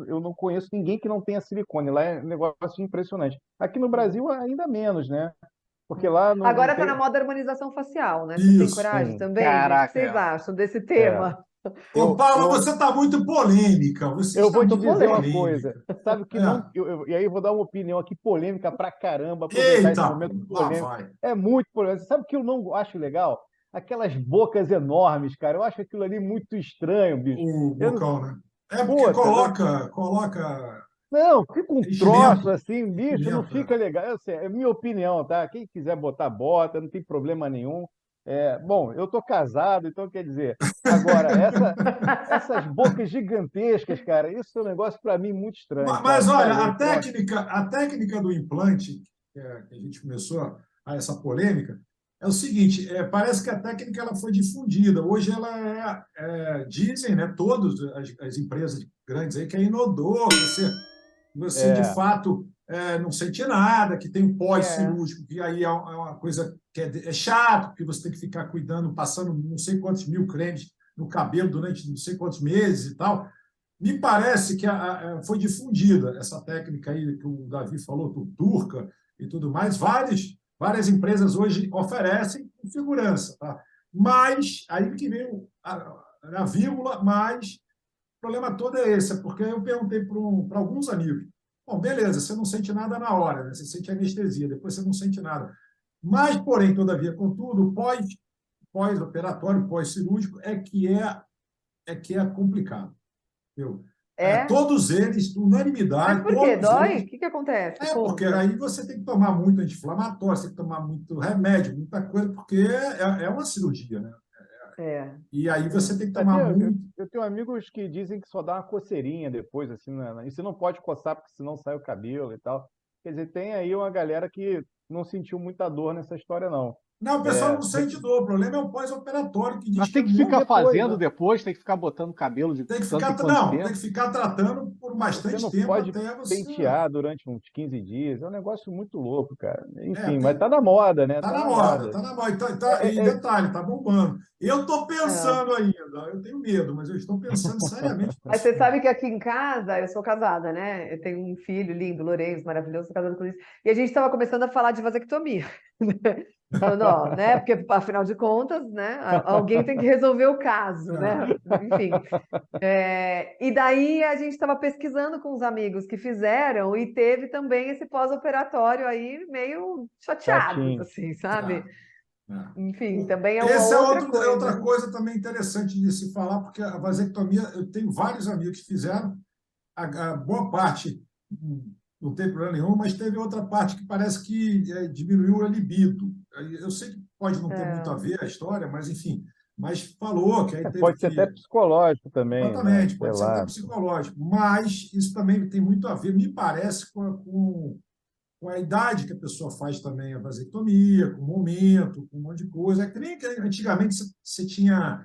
eu não conheço ninguém que não tenha silicone. Lá é um negócio impressionante. Aqui no Brasil, ainda menos, né? Porque lá não Agora tá na tem. moda a harmonização facial, né? Vocês têm Isso. coragem Sim, também, gente? O que Caraca, vocês é. acham desse é. tema? Ô, Eu, Paula, eu, você está muito polêmica. Você Eu está vou te Tô muito dizer uma polêmica. coisa. polêmica. Sabe que não. É. E aí eu vou dar uma opinião aqui polêmica pra caramba, aproveitar esse Eita, momento lá polêmico. vai. É muito polêmico. Sabe o que eu não acho legal? Aquelas bocas enormes, cara. Eu acho aquilo ali muito estranho, bicho. O Eu não- bocão, né? É porque Puta, coloca. Não, fica um Enchimento. troço assim, bicho, não Enchimento, fica legal. Eu sei, é minha opinião, tá? Quem quiser botar, bota, não tem problema nenhum. Bom, eu tô casado, então quer dizer, agora, essas bocas gigantescas, cara, isso é um negócio para mim muito estranho, Mas sabe? olha, Falei, pô, a técnica do implante, que a gente começou essa polêmica, é o seguinte: parece que a técnica ela foi difundida. Hoje ela dizem, né, todas as empresas grandes aí, que é inodor, você de é, fato não sente nada, que tem o É. pós-cirúrgico, que aí é uma coisa que é chato, porque você tem que ficar cuidando, passando não sei quantos mil cremes no cabelo durante não sei quantos meses e tal. Me parece que foi difundida essa técnica aí que o Davi falou, turca e tudo mais. Várias empresas hoje oferecem com segurança, tá? Mas, aí que vem a vírgula, mas o problema todo é esse, é porque eu perguntei para alguns amigos. Bom, beleza, você não sente nada na hora, né? Você sente anestesia, depois você não sente nada. Mas, porém, todavia, contudo, pós-operatório, pós-cirúrgico, é que é complicado. Entendeu? É? Todos eles, Mas unanimidade, por quê? todos Dói? eles. O que que acontece? Porque Conta. aí você tem que tomar muito anti-inflamatório, você tem que tomar muito remédio, muita coisa, porque é uma cirurgia, né? É. E aí É. você tem que é, tomar muito. eu tenho amigos que dizem que só dá uma coceirinha depois, assim, e você não pode coçar porque senão sai o cabelo e tal. Quer dizer, tem aí uma galera que não sentiu muita dor nessa história, não. Não, o pessoal É, não sente dor, o problema é o pós-operatório, que diz Mas que é tem que muito ficar depois, fazendo né? depois, tem que ficar botando cabelo de Tem que tanto ficar, em quanto não, tem que tempo. ficar tratando por Você bastante não tempo pode até você. pentear durante uns 15 dias. É um negócio muito louco, cara. Enfim, mas Tem, tá na moda, né? tá Tá na na moda, moda. tá na moda. E É, detalhe, tá bombando. Eu estou É. pensando ainda, eu tenho medo, mas eu estou pensando seriamente Mas nisso. você sabe que aqui em casa, eu sou casada, né? Eu tenho um filho lindo, Lourenço, maravilhoso, sou casada com isso. E a gente estava começando a falar de vasectomia. Falando, ó, né? Porque, afinal de contas, né? Alguém tem que resolver o caso, né? Ah, Enfim. E daí a gente estava pesquisando com os amigos que fizeram e teve também esse pós-operatório aí meio chateados, chatinho. assim, sabe? tá. É. Enfim, também é uma Esse outra é outra coisa. coisa também interessante de se falar, porque a vasectomia, eu tenho vários amigos que fizeram, a boa parte não tem problema nenhum, mas teve outra parte que parece que diminuiu a libido. Eu sei que pode não ter muito a É, ver a história, mas enfim, mas falou que aí teve Pode ser até que. psicológico também, né? Exatamente, Sei pode ser até lá. psicológico, mas isso também tem muito a ver, me parece, com a idade que a pessoa faz também a vasectomia, com o momento, com um monte de coisa. É que nem que antigamente você tinha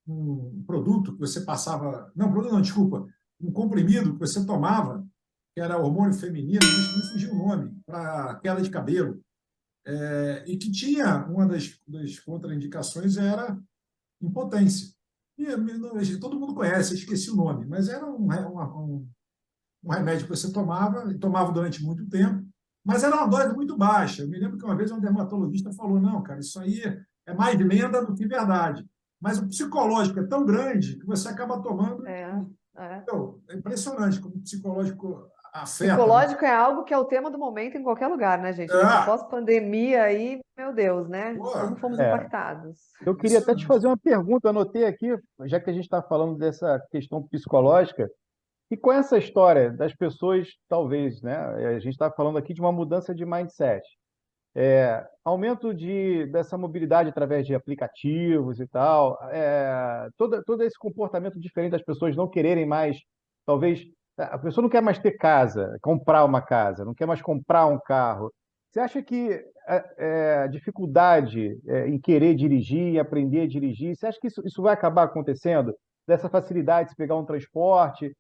um produto que você passava. Não, produto não, desculpa. Um comprimido que você tomava, que era hormônio feminino, me fugiu o nome, para queda de cabelo. E que tinha uma das contraindicações era impotência. Todo mundo conhece, eu esqueci o nome, mas era um remédio que você tomava, e tomava durante muito tempo, mas era uma dose muito baixa. Eu me lembro que uma vez um dermatologista falou: não, cara, isso aí é mais lenda do que verdade. Mas o psicológico é tão grande que você acaba tomando. é, é. Então, é impressionante como o psicológico afeta, né? Psicológico é algo que é o tema do momento em qualquer lugar, né, gente? Nesse Ah, pós-pandemia aí, meu Deus, né? pô, Como fomos É, impactados. eu queria até te impressionante. fazer uma pergunta, anotei aqui, já que a gente está falando dessa questão psicológica, e com essa história das pessoas, talvez, né? A gente está falando aqui de uma mudança de mindset. Aumento dessa mobilidade através de aplicativos e tal, todo esse comportamento diferente das pessoas não quererem mais, talvez, a pessoa não quer mais ter casa, comprar uma casa, não quer mais comprar um carro. Você acha que a dificuldade em querer dirigir, em aprender a dirigir, você acha que isso vai acabar acontecendo? Dessa facilidade de se pegar um transporte?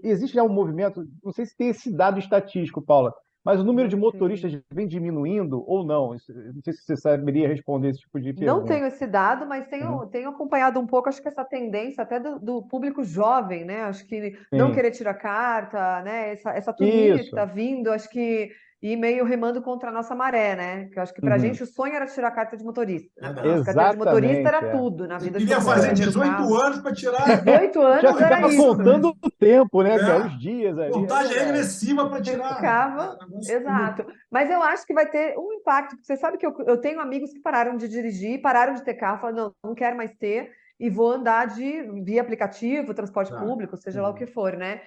Existe já um movimento, não sei se tem esse dado estatístico, Paula, mas o número de motoristas Você... vem diminuindo ou não? Não sei se você saberia responder esse tipo de Não pergunta. tenho esse dado, mas Uhum. tenho acompanhado um pouco, acho que essa tendência até do público jovem, né? Acho que não Sim. querer tirar carta, né? Essa turminha que está Isso. vindo, acho que ir meio remando contra a nossa maré, né? Que eu acho que para a Uhum. gente o sonho era tirar a carta de motorista. Na verdade, Verdade. carteira de motorista Exatamente. era tudo na Você vida de queria todo mundo, fazer É. depender do 18 carro. anos para tirar. 18 Já anos era ficava isso. contando o tempo, né, cara? Os É, dias ali, é contagem verdade. regressiva para Você tirar. ficava, Negócio louco. exato. Mas eu acho que vai ter um impacto, porque você sabe que eu tenho amigos que pararam de dirigir, pararam de ter carro, falaram, não, não quero mais ter, e vou andar via aplicativo, transporte Tá. público, seja lá o que Uhum. for, né?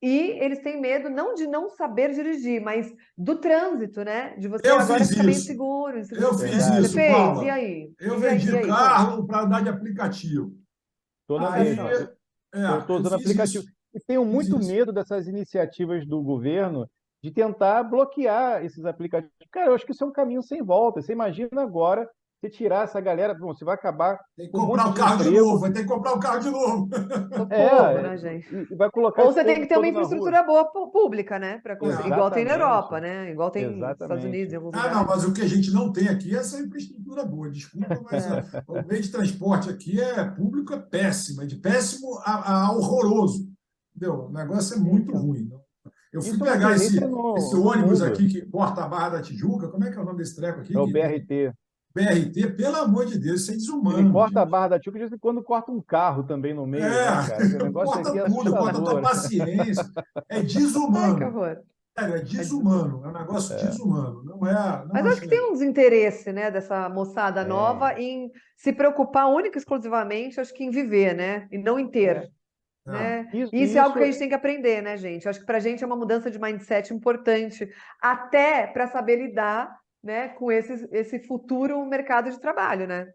e eles têm medo não de não saber dirigir, mas do trânsito, né? De você Eu agora fiz ficar meio isso. inseguro. Eu fiz Você Verdade. isso, fez? E Paula. aí? Eu E vendi aí, conta. carro para andar de aplicativo. Estou na Aí, mesma. Estou eu usando fiz aplicativo. isso. E tenho Fiz muito isso. medo dessas iniciativas do governo de tentar bloquear esses aplicativos. Cara, eu acho que isso é um caminho sem volta. Você imagina agora você tirar essa galera, bom, você vai acabar Tem que com um comprar monte o de carro de emprego, novo, vai ter que comprar o carro de novo. Socorro, é, né, gente? e vai colocar Ou esse você tem povo que ter uma todo na rua. infraestrutura boa pública, né? É. Igual tem na Exatamente, Europa, né? Igual tem nos Estados Unidos, exatamente. em alguns Ah, não, lugares. mas o que a gente não tem aqui é essa infraestrutura boa. Desculpa, mas É. o meio de transporte aqui público é péssimo, é de péssimo a horroroso. Entendeu? O negócio é muito Então. ruim. Eu fui Isso é uma pegar tendência esse no ônibus mundo. aqui que corta a Barra da Tijuca. Como é que é o nome desse treco aqui? É o BRT. BRT, pelo amor de Deus, isso é Ele desumano, corta a gente. Barra da Tijuca de vez em quando corta um carro também no meio, né, cara? O É, negócio aqui corta é tudo, corta a tua assustador. paciência. É Ai, que desumano. horror. Sério, é É desumano. desumano. É um negócio desumano. Não Mas eu acho acho que tem legal. um desinteresse, né, dessa moçada nova Tem. em se preocupar única e exclusivamente, acho que em viver, né? E não em ter, É. né? Isso, E isso é algo que a gente tem que aprender, né, gente? Eu acho que para a gente é uma mudança de mindset importante, até para saber lidar, né, com esse futuro mercado de trabalho, né?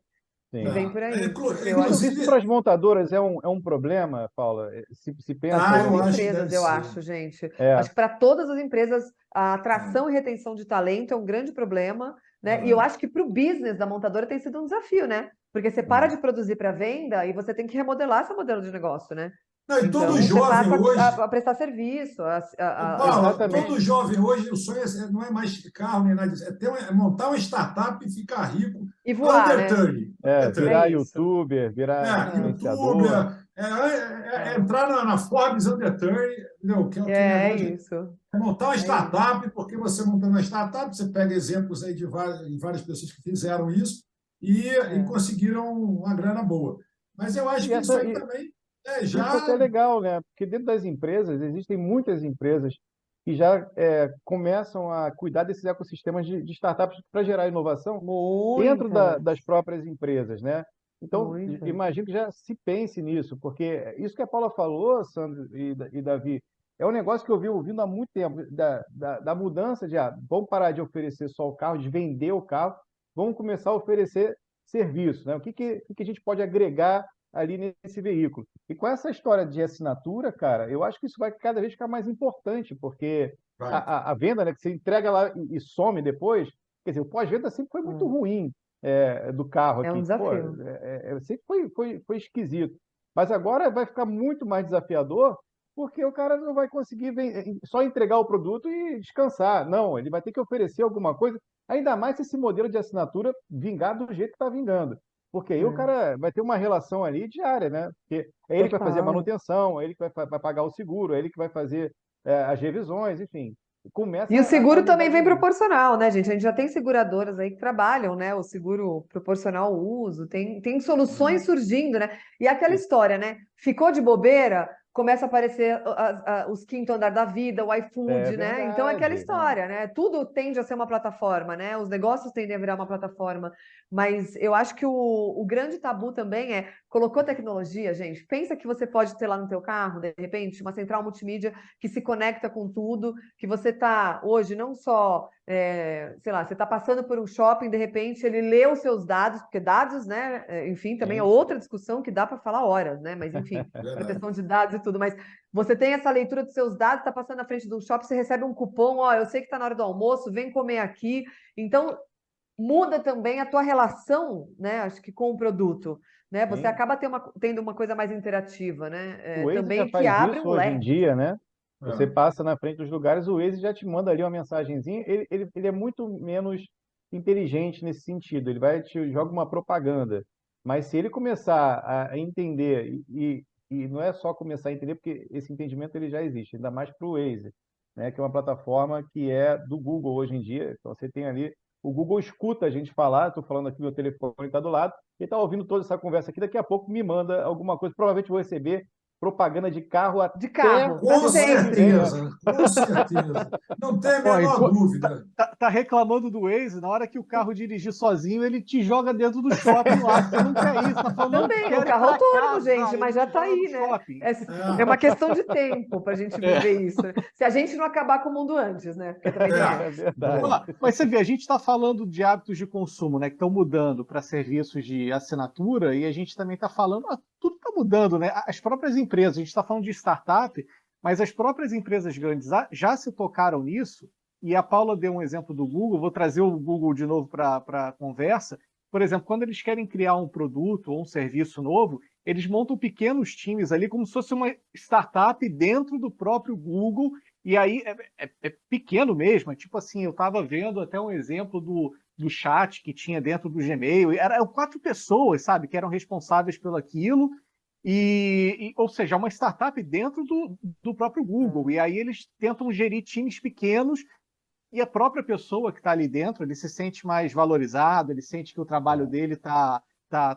Que sim. vem por aí. Porque eu acho Isso Inclusive, para as montadoras é um problema, Paula? Se pensa para as eu acho que empresas, deve eu ser. acho, gente. é, Acho que para todas as empresas, a É, atração e retenção de talento é um grande problema, né? E eu verdade. acho que para o business da montadora tem sido um desafio, né? Porque você para sim. de produzir para venda e você tem que remodelar seu modelo de negócio, né? Não, e todo Então, você jovem passa hoje, a prestar serviço, ô, Paula, todo Exatamente. jovem hoje, o sonho não é mais carro nem nada disso, é montar uma startup e ficar rico e voar, under né? 30. É, Under É 30. virar isso. youtuber, virar YouTube, influenciador. É, entrar na Forbes Under 30, entendeu? Que é é negócio de isso. montar uma É isso. startup, porque você montando uma startup, você pega exemplos aí de várias pessoas que fizeram isso e É. conseguiram uma grana boa. Mas eu acho E que isso essa, aí também isso é até já. legal, né? Porque dentro das empresas, existem muitas empresas que já começam a cuidar desses ecossistemas de startups para gerar inovação dentro Muitas, das próprias empresas, né? Então, muitas. imagino que já se pense nisso, porque isso que a Paula falou, Sandro e Davi, é um negócio que eu vi ouvindo há muito tempo, da mudança de, vamos parar de oferecer só o carro, de vender o carro, vamos começar a oferecer serviço, né? O que a gente pode agregar ali nesse veículo? E com essa história de assinatura, cara, eu acho que isso vai cada vez ficar mais importante, porque Vai. a venda, né, que você entrega lá e some depois, quer dizer, o pós-venda sempre foi muito É ruim do carro é um aqui. Pô, desafio. sempre foi esquisito. Mas agora vai ficar muito mais desafiador, porque o cara não vai conseguir só entregar o produto e descansar. Não, ele vai ter que oferecer alguma coisa, ainda mais se esse modelo de assinatura vingar do jeito que está vingando. Porque aí o É, cara vai ter uma relação ali diária, né? Porque é ele que vai fazer a total. manutenção, é ele que vai pagar o seguro, é ele que vai fazer as revisões, enfim. Começa E o a seguro mudar também de vem novo. proporcional, né, gente? A gente já tem seguradoras aí que trabalham, né? O seguro proporcional ao uso, tem soluções surgindo, né? E aquela história, né? Ficou de bobeira, começa a aparecer os quinto andar da vida, o É iFood, né? Então é aquela verdade. história, né? Tudo tende a ser uma plataforma, né? Os negócios tendem a virar uma plataforma. Mas eu acho que o grande tabu também é, colocou tecnologia, gente, pensa que você pode ter lá no teu carro, de repente, uma central multimídia que se conecta com tudo, que você está hoje não só, sei lá, você está passando por um shopping, de repente ele lê os seus dados, porque dados, né, enfim, também é Sim, outra discussão que dá para falar horas, né, mas enfim, Verdade. proteção de dados e tudo, mas você tem essa leitura dos seus dados, está passando na frente de um shopping, você recebe um cupom, ó, eu sei que está na hora do almoço, vem comer aqui, então muda também a tua relação, né, acho que com o produto, né, você sim. acaba tendo uma coisa mais interativa, né, O Waze já também que faz abre isso um hoje em leque. dia, né? Você É. passa na frente dos lugares, o Waze já te manda ali uma mensagenzinha. Ele é muito menos inteligente nesse sentido. Ele vai te joga uma propaganda. Mas se ele começar a entender, e não é só começar a entender, porque esse entendimento ele já existe, ainda mais para o Waze, né? Que é uma plataforma que é do Google hoje em dia. Então você tem ali, o Google escuta a gente falar, estou falando aqui, meu telefone está do lado, ele está ouvindo toda essa conversa aqui, daqui a pouco me manda alguma coisa, provavelmente vou receber propaganda de carro De até carro, Com tá sempre. certeza, com certeza. Não tem a Ó, menor dúvida. tá reclamando do Waze, na hora que o carro dirigir sozinho, ele te joga dentro do shopping lá. Você não quer isso, tá falando, não, Também, o quero ir carro pra autônomo, casa, gente, ele mas já te tá joga no aí, né? shopping. É uma questão de tempo para a gente viver isso, né? Se a gente não acabar com o mundo antes, né? Porque também tem É, É essa. verdade. boa. Mas você vê, a gente está falando de hábitos de consumo, né, que estão mudando para serviços de assinatura, e a gente também está falando, tudo está mudando, né? As próprias empresas, a gente está falando de startup, mas as próprias empresas grandes já se tocaram nisso, e a Paula deu um exemplo do Google, vou trazer o Google de novo para a conversa. Por exemplo, quando eles querem criar um produto ou um serviço novo, eles montam pequenos times ali, como se fosse uma startup dentro do próprio Google, e aí é pequeno mesmo, é tipo assim, eu estava vendo até um exemplo do chat que tinha dentro do Gmail, e eram 4 pessoas, sabe, que eram responsáveis pelo aquilo, ou seja, é uma startup dentro do próprio Google, e aí eles tentam gerir times pequenos, e a própria pessoa que está ali dentro, ele se sente mais valorizado, ele sente que o trabalho dele tá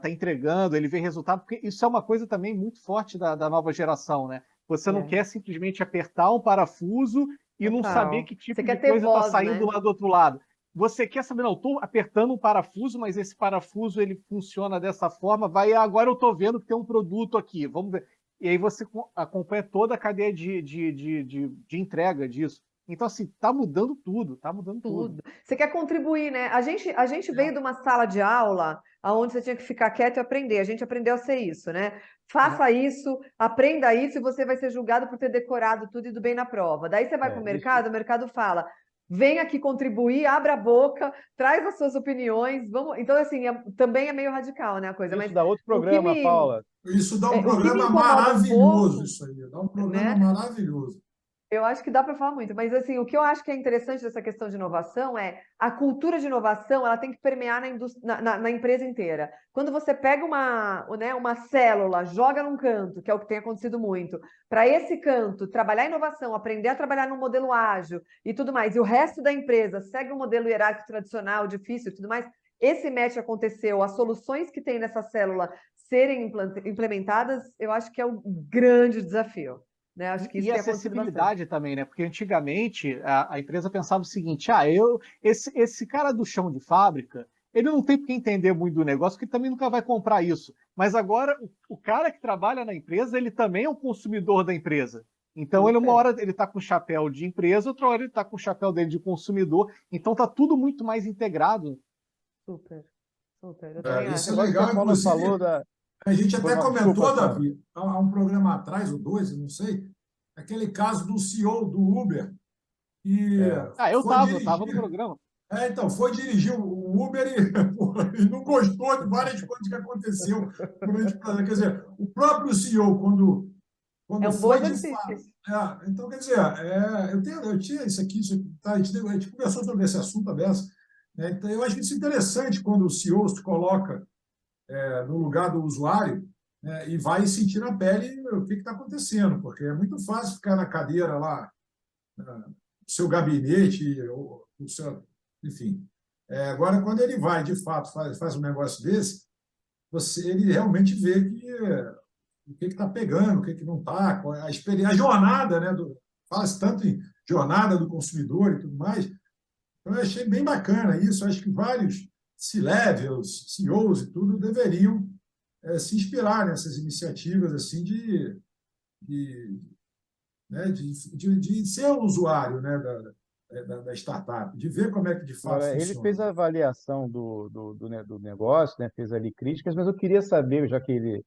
entregando, ele vê resultado, porque isso é uma coisa também muito forte da nova geração, né? Você não É, quer simplesmente apertar um parafuso e não saber total. que Você tipo de quer ter coisa está voz, saindo né? lá do outro lado. Você quer saber, não, estou apertando um parafuso, mas esse parafuso ele funciona dessa forma, agora eu estou vendo que tem um produto aqui, vamos ver. E aí você acompanha toda a cadeia de entrega disso. Então, assim, tá mudando tudo, tá mudando tudo. Tudo. Você quer contribuir, né? A gente veio de uma sala de aula onde você tinha que ficar quieto e aprender. A gente aprendeu a ser isso, né? Faça isso, aprenda isso e você vai ser julgado por ter decorado tudo e ido bem na prova. Daí você vai para Isso, o mercado fala: vem aqui contribuir, abra a boca, traz as suas opiniões. Vamos. Então, assim, também é meio radical, né, a coisa. isso Mas dá outro o que programa, me, Paula. Isso dá um o que me programa incomoda um maravilhoso, pouco, isso aí. Dá um programa né? maravilhoso. Eu acho que dá para falar muito, mas assim, o que eu acho que é interessante dessa questão de inovação é a cultura de inovação, ela tem que permear na empresa inteira. Quando você pega uma célula, joga num canto, que é o que tem acontecido muito, para esse canto trabalhar inovação, aprender a trabalhar num modelo ágil e tudo mais, e o resto da empresa segue um modelo hierárquico tradicional, difícil e tudo mais, esse match aconteceu, as soluções que tem nessa célula serem implementadas, eu acho que é um grande desafio. Né? Acho que isso E tem acontecido bastante. acessibilidade também, né? Porque antigamente a empresa pensava o seguinte: esse cara do chão de fábrica, ele não tem por que entender muito do negócio, porque também nunca vai comprar isso. Mas agora o cara que trabalha na empresa, ele também é um consumidor da empresa. Então, uma Super, hora ele está com o chapéu de empresa, outra hora ele está com o chapéu dele de consumidor. Então, tá tudo muito mais integrado. super, super. Eu também É, Esse isso é acho. negócio que a legal, Paula inclusive. falou da. A gente Foi até mal, desculpa, comentou, Sandra. Davi, há um programa atrás, ou dois, eu não sei, aquele caso do CEO do Uber, que É. Eu foi tava no dirigir. programa. Então, foi dirigir o Uber e, porra, e não gostou de várias coisas que aconteceu durante o prazer. Quer dizer, o próprio CEO, É quando um bom foi de fato. exercício. Então, quer dizer, eu tinha isso aqui, tá, a gente conversou sobre esse assunto aberto, né? Então, eu acho isso interessante quando o CEO se coloca no lugar do usuário, né, e vai sentir na pele o que está acontecendo, porque é muito fácil ficar na cadeira lá, no seu gabinete, ou, o seu, enfim. Agora, quando ele vai, de fato, faz um negócio desse, ele realmente vê o que está pegando, o que não está, a jornada, né, fala-se tanto em jornada do consumidor e tudo mais. Então, eu achei bem bacana isso. Eu acho que vários C-levels, CEOs e tudo deveriam se inspirar nessas iniciativas assim de, né, de ser um usuário, né, da startup, de ver como é que de fato Agora, ele funciona. fez a avaliação do negócio, né? Fez ali críticas, mas eu queria saber, já que ele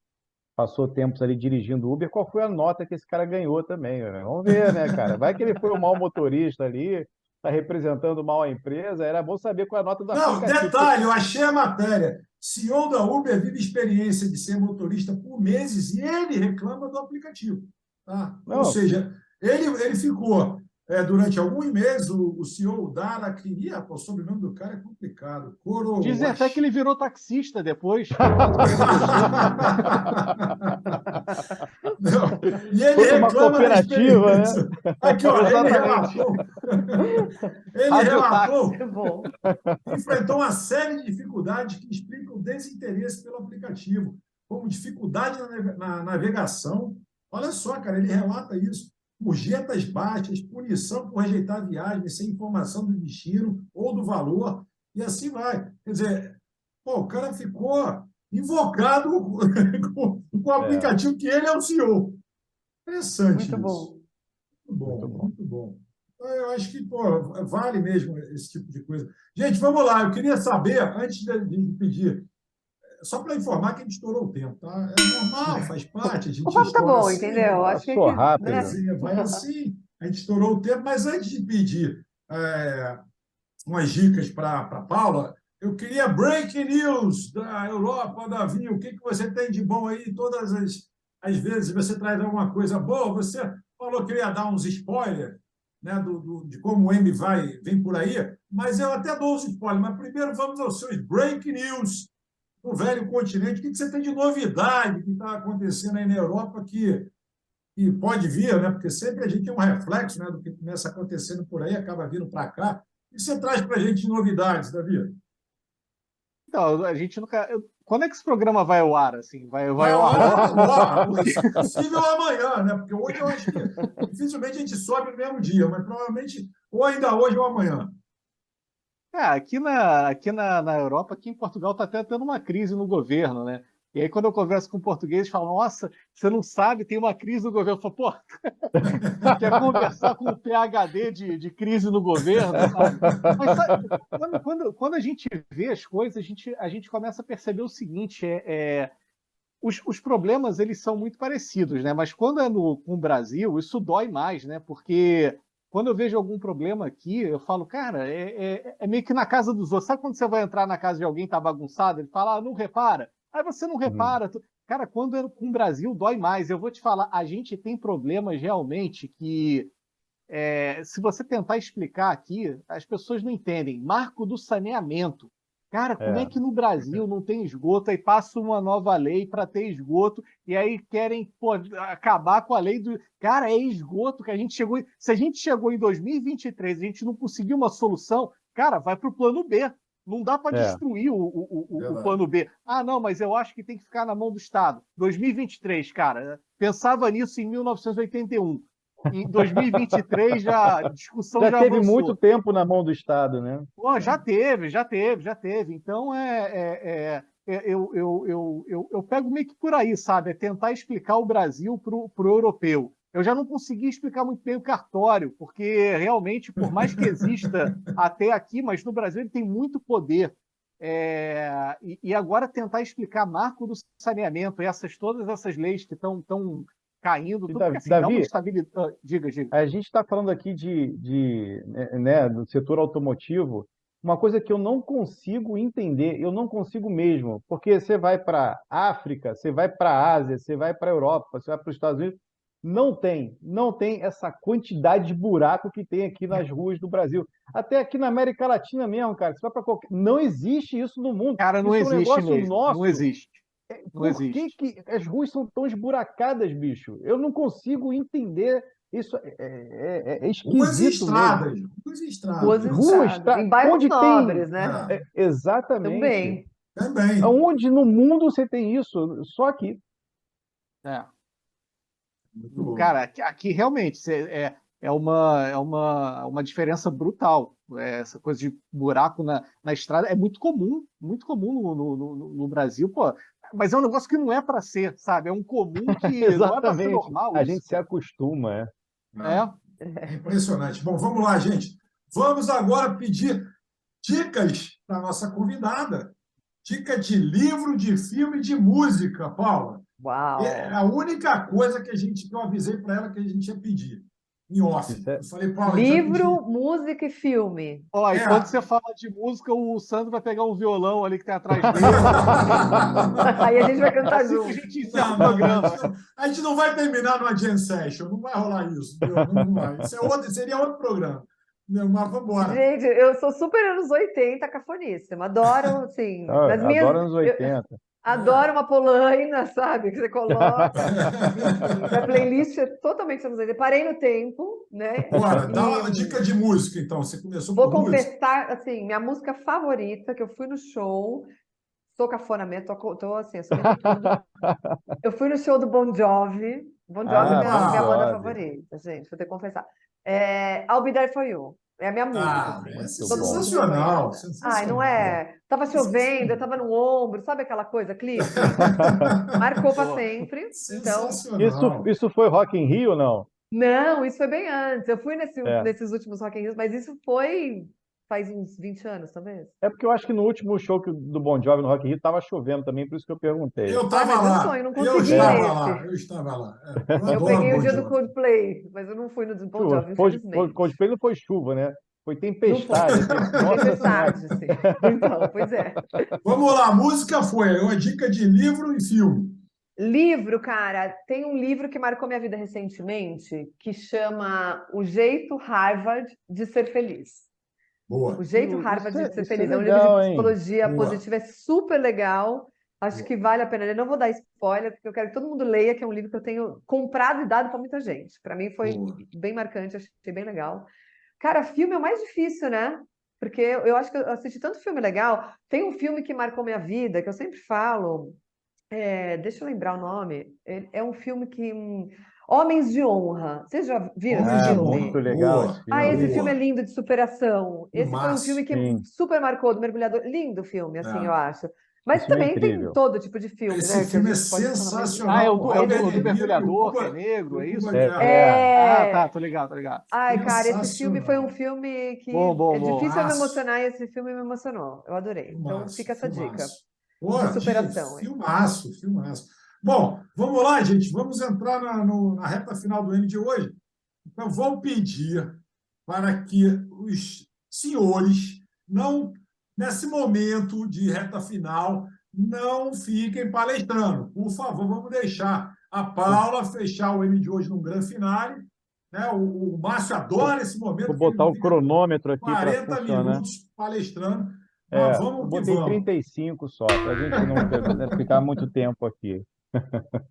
passou tempos ali dirigindo o Uber, qual foi a nota que esse cara ganhou também, né? Vamos ver, né, cara? Vai que ele foi um mau motorista ali, está representando mal a empresa, era bom saber qual é a nota do Não, aplicativo. Porque detalhe, eu achei a matéria. CEO da Uber vive experiência de ser motorista por meses e ele reclama do aplicativo. Tá? Ou não, seja, ele ficou durante alguns meses, o CEO Dara queria, pô, o sobrenome do cara é complicado, Dizem até que Coroashi. ele virou taxista depois, de tanto que ele gostou. Não. E ele foi para uma reclama da cooperativa, né? experiência. Aqui, ó, ele Exatamente. relatou, ele Radiotáxi. relatou É bom. que enfrentou uma série de dificuldades que explicam o desinteresse pelo aplicativo, como dificuldade na navegação, Olha só, cara, ele relata isso. Gorjetas baixas, punição por rejeitar viagem sem informação do destino ou do valor, e assim vai. Quer dizer, pô, o cara ficou invocado com o aplicativo que ele é o CEO. Interessante Muito isso. bom. Muito bom, Muito bom. muito bom. Então, eu acho que pô, vale mesmo esse tipo de coisa. Gente, vamos lá. Eu queria saber, antes de pedir, só para informar que a gente estourou o tempo, tá? É normal, faz parte, a O gente papo tá estoura bom, assim, entendeu? Acho Passou que, rápido. né? vai assim, a gente estourou o tempo, mas antes de pedir umas dicas para a Paula, eu queria breaking news da Europa, Davi, o que você tem de bom aí? Todas as vezes você traz alguma coisa boa, você falou que ia dar uns spoilers, né, de como o M vem por aí, mas eu até dou os spoilers, mas primeiro vamos aos seus breaking news no velho continente. O que você tem de novidade que está acontecendo aí na Europa que pode vir, né? Porque sempre a gente tem um reflexo, né, do que começa acontecendo por aí, acaba vindo para cá. O que você traz para a gente de novidades, Davi? Então, a gente nunca. Quando é que esse programa vai ao ar, assim? Vai Vai ao ao ar ar logo? agora, se possível amanhã, né? Porque hoje eu acho que dificilmente a gente sobe no mesmo dia, mas provavelmente ou ainda hoje ou amanhã. Aqui na Europa, aqui em Portugal, está até tendo uma crise no governo, né? E aí, quando eu converso com portugueses, falam: Nossa, você não sabe, tem uma crise no governo. Eu falo: Pô, quer conversar com o PhD de crise no governo, sabe? Mas sabe, quando a gente vê as coisas, a gente começa a perceber o seguinte: os problemas eles são muito parecidos, né? Mas quando é com o Brasil, isso dói mais, né? Porque quando eu vejo algum problema aqui, eu falo, cara, é meio que na casa dos outros. Sabe quando você vai entrar na casa de alguém e tá bagunçado? Ele fala, não repara. Aí você não Uhum. repara. Cara, quando é com o Brasil, dói mais. Eu vou te falar, a gente tem problemas realmente que, se você tentar explicar aqui, as pessoas não entendem. Marco do saneamento. Cara, como é É. que no Brasil não tem esgoto, aí passa uma nova lei para ter esgoto, e aí querem, pô, acabar com a lei do. Cara, é esgoto que a gente chegou. Se a gente chegou em 2023 e a gente não conseguiu uma solução, cara, vai para o plano B. Não dá para É. destruir o Verdade. plano B. Ah, não, mas eu acho que tem que ficar na mão do Estado. 2023, cara, pensava nisso em 1981. Em 2023 a discussão Já já teve muito avançou. tempo na mão do Estado, né? Pô, já teve, já teve, já teve. Então, eu pego meio que por aí, sabe? É tentar explicar o Brasil para o europeu. Eu já não consegui explicar muito bem o cartório, porque realmente, por mais que exista até aqui, mas no Brasil ele tem muito poder. E agora tentar explicar marco do saneamento, todas essas leis que estão caindo, E, tudo porque assim, dá uma Davi, estabilidade. Diga, diga. a gente está falando aqui né, do setor automotivo, uma coisa que eu não consigo entender, eu não consigo mesmo, porque você vai para a África, você vai para a Ásia, você vai para a Europa, você vai para os Estados Unidos, não tem essa quantidade de buraco que tem aqui nas ruas do Brasil. Até aqui na América Latina mesmo, cara, você vai para qualquer. Não existe isso no mundo. Cara, não Isso é um existe negócio mesmo. Não nosso. existe. Não Por que, existe. que as ruas são tão esburacadas, bicho? Eu não consigo entender. Isso é Ruas e esquisito mesmo. estradas, ruas e Ruas estradas. e Ruas, estradas. Em bairros onde tem. nobres, né? Exatamente. Também. Também. Onde no mundo você tem isso? Só aqui. É. Muito bom. Cara, aqui realmente é uma diferença brutal. Essa coisa de buraco na estrada é muito comum no Brasil, pô. Mas é um negócio que não é para ser, sabe? É um comum que não é para ser Exatamente. normal A isso, gente se cara. acostuma, é. Não, É. é impressionante. Bom, vamos lá, gente. Vamos agora pedir dicas para a nossa convidada. Dica de livro, de filme, de música, Paula. É Uau! a única coisa que eu avisei para ela que a gente ia pedir, em off. Isso é. Eu falei, Paula, a gente vai pedir. Livro, música e filme. Ó, e É. quando você fala de música, o Sandro vai pegar um violão ali que tem atrás dele. Aí a gente vai É cantar assim que a junto. gente encerra o Não, não, não. programa. A gente não vai terminar numa jam session, não vai rolar isso, entendeu? Não vai. Seria outro programa. Não, mas vamos embora. Gente, eu sou super anos 80 cafoníssima. Adoro, assim, nas Adoro minhas. anos Eu 80. adoro uma polaina, sabe? Que você coloca. Enfim, minha playlist é totalmente anos 80. Parei no tempo, né? Bora, dá E uma dica de música, então. Você começou vou por música? confessar, assim, minha música favorita, que eu fui no show, sou cafona mesmo, tô assim, assumindo tudo. Eu fui no show do Bon Jovi. Bon Jovi é Ah, minha banda Jovi. favorita, gente, vou ter que confessar. I'll Be There For You. É a minha música, Ah, assim. essa é Muito Todo bom. mundo sensacional, reconhece. Ai, não sensacional. é? Tava chovendo, eu Sensacional. tava no ombro, sabe aquela coisa, clipe? Marcou para Pô, sempre. Então, Isso, Sensacional. isso foi Rock in Rio, não? não, isso foi bem antes. Eu fui É. nesses últimos Rock in Rio, mas isso foi faz uns 20 anos, talvez. É porque eu acho que no último show do Bon Jovi no Rock in Rio tava chovendo também, por isso que eu perguntei. Eu Ai, estava mas meu lá, sonho, não eu consegui ir estava nesse. lá, eu estava lá. É, eu Eu adoro peguei o Bon dia do Jovi. Coldplay, mas eu não fui no do Bon Chuva. Jovi, infelizmente. Coldplay não foi chuva, né? Foi Não foi. tempestade. Foi Nossa Senhora. tempestade, sim. Então, pois é. Vamos lá, a música foi uma dica de livro e filme. Livro, cara, tem um livro que marcou minha vida recentemente que chama O Jeito Harvard de Ser Feliz. O Boa, Jeito Harvard de Ser Isso é Feliz. É um livro de legal, hein? psicologia boa, positiva, é super legal. Acho boa. que vale a pena. Eu não vou dar spoiler, porque eu quero que todo mundo leia, que é um livro que eu tenho comprado e dado para muita gente. Para mim foi Boa. bem marcante, achei bem legal. Cara, filme é o mais difícil, né? Porque eu acho que eu assisti tanto filme legal. Tem um filme que marcou minha vida, que eu sempre falo. Deixa eu lembrar o nome. É um filme que. Homens de Honra. Vocês já viram esse Homens de Ah, muito Honra, filme? legal esse boa, Ah, esse filme. filme é boa. lindo de superação. Esse foi um filme Filmaço. que Sim, super marcou do mergulhador. Lindo filme, assim, eu É. acho. Mas esse filme é também tem incrível. todo tipo de filme, Esse né? Que a filme é gente pode falar, mas Ah, é sensacional. O é Robert o De do esse. Niro mergulhador, que é e negro, o é isso? Cuba É, Gooding é. Ah, tá, É. tô ligado, tô ligado. Ai, cara, esse filme foi um Sensacional. filme Bom, que bom, é bom. difícil eu me Filmaço, emocionar e esse filme me emocionou. Eu adorei. Então filmaço, fica essa dica filmaço. Pô, de superação aí. filmaço, filmaço. Bom, vamos lá, gente. Vamos entrar na reta final do ano de hoje. Então, vou pedir para que os senhores não, nesse momento de reta final, não fiquem palestrando. Por favor, vamos deixar a Vou, Paula fechar o M de hoje num grande finale. Né? O Márcio vou- adora esse vou momento que ele botar não o fica cronômetro aqui para 40 funcionar. minutos palestrando, mas É, eu vamos que botei vamos. 35 só, para a gente não ficar muito tempo aqui.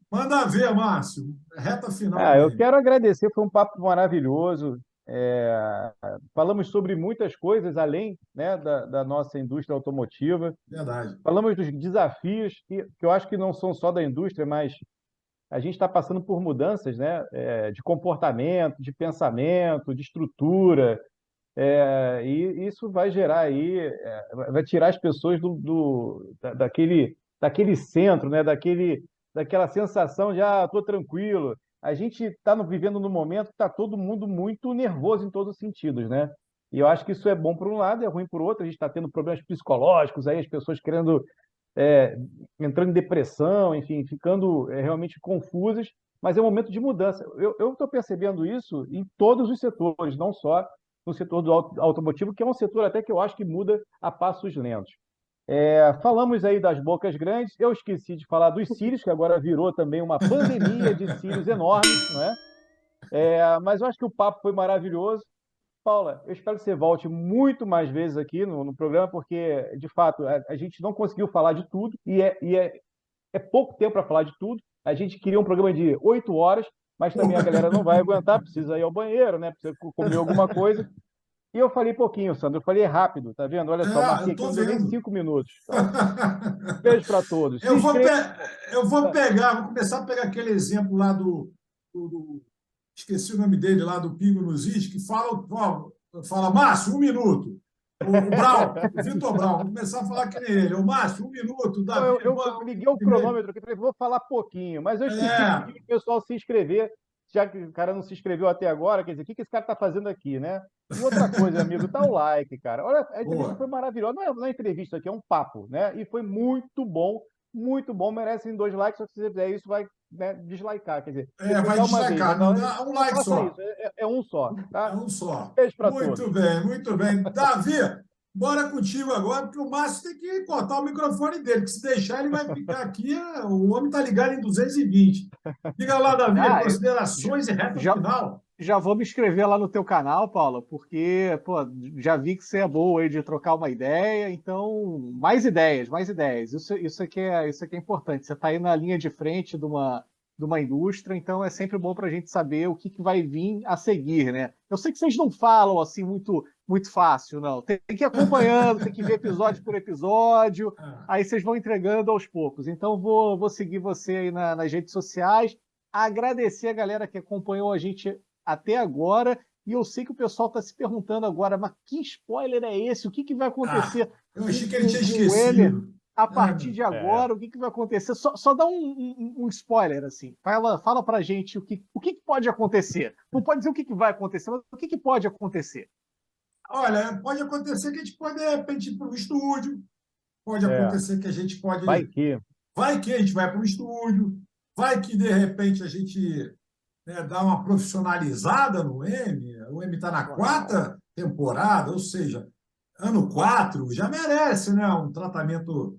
Manda ver, Márcio. Reta final Ah, do eu M. quero agradecer, foi um papo maravilhoso. Falamos sobre muitas coisas além, né, da nossa indústria automotiva. Verdade. Falamos dos desafios que eu acho que não são só da indústria, mas a gente está passando por mudanças, né, de comportamento, de pensamento, de estrutura, e isso vai gerar aí, vai tirar as pessoas daquele centro, né, daquela sensação de, estou tranquilo. A gente está vivendo num momento que está todo mundo muito nervoso em todos os sentidos, né? E eu acho que isso é bom por um lado, é ruim por outro. A gente está tendo problemas psicológicos aí, as pessoas querendo é, entrando em depressão, enfim, ficando realmente confusas, mas é um momento de mudança. Eu estou percebendo isso em todos os setores, não só no setor do automotivo, que é um setor até que eu acho que muda a passos lentos. Falamos aí das bocas grandes, eu esqueci de falar dos cílios, que agora virou também uma pandemia de cílios enormes, não é? Mas eu acho que o papo foi maravilhoso. Paula, eu espero que você volte muito mais vezes aqui no programa, porque, de fato, a gente não conseguiu falar de tudo, é pouco tempo para falar de tudo. A gente queria um programa de 8 horas, mas também a galera não vai aguentar, precisa ir ao banheiro, né? Precisa comer alguma coisa. E eu falei pouquinho, Sandro, eu falei rápido, tá vendo? Olha só, Eu marquei aqui, estou não deu nem vendo. 5 minutos. Então, beijo para todos. Se Eu vou, pe inscreva. eu vou pegar, vou começar a pegar aquele exemplo lá esqueci o nome dele, lá do Pingo nos Is, que fala, Márcio, 1 minuto. O Brown, o Vitor Brown, vou começar a falar que nem ele. O Márcio, 1 minuto, Então, Davi, eu liguei o cronômetro aqui, falei, vou falar pouquinho, mas eu esqueci de pedir é, para o pessoal se inscrever, já que o cara não se inscreveu até agora, quer dizer, o que esse cara está fazendo aqui, né? E outra coisa, amigo, dá o like, cara. Olha, a entrevista boa. foi maravilhosa, não é entrevista aqui, é um papo, né? E foi muito bom, merecem 2 likes, só que se você fizer isso, vai, né, deslikear, quer dizer, depois Vai dá uma vez, destacar, não dá um não like faça só. isso, é um só, É tá? um só. Beijo para Muito todos. bem, muito bem. Davi, bora contigo agora, porque o Márcio tem que cortar o microfone dele, que se deixar ele vai ficar aqui, o homem está ligado em 220. Diga lá, Davi, Ah, considerações e reta já, final. já vou me inscrever lá no teu canal, Paula, porque, pô, já vi que você é boa aí de trocar uma ideia, então, mais ideias, mais ideias. Isso aqui é importante. Você está aí na linha de frente de uma indústria, então é sempre bom para a gente saber o que vai vir a seguir, né? Eu sei que vocês não falam assim muito fácil, não. Tem que ir acompanhando, tem que ver episódio por episódio, aí vocês vão entregando aos poucos. Então, vou seguir você aí nas redes sociais. agradecer a galera que acompanhou a gente até agora. E eu sei que o pessoal está se perguntando agora, mas que spoiler é esse? O que, que vai acontecer Eu achei que ele tinha com o Emer esquecido. a partir de agora? O que, que vai acontecer? Só dá um spoiler, assim. Fala pra gente o que pode acontecer. Não pode dizer o que vai acontecer, mas o que pode acontecer. Olha, pode acontecer que a gente pode, de repente, ir para o estúdio, pode acontecer que a gente pode. Vai que. Vai que a gente vai para o estúdio, vai que, de repente, a gente dá uma profissionalizada no M. O M está na 4ª temporada, ou seja, ano 4 já merece, né, um tratamento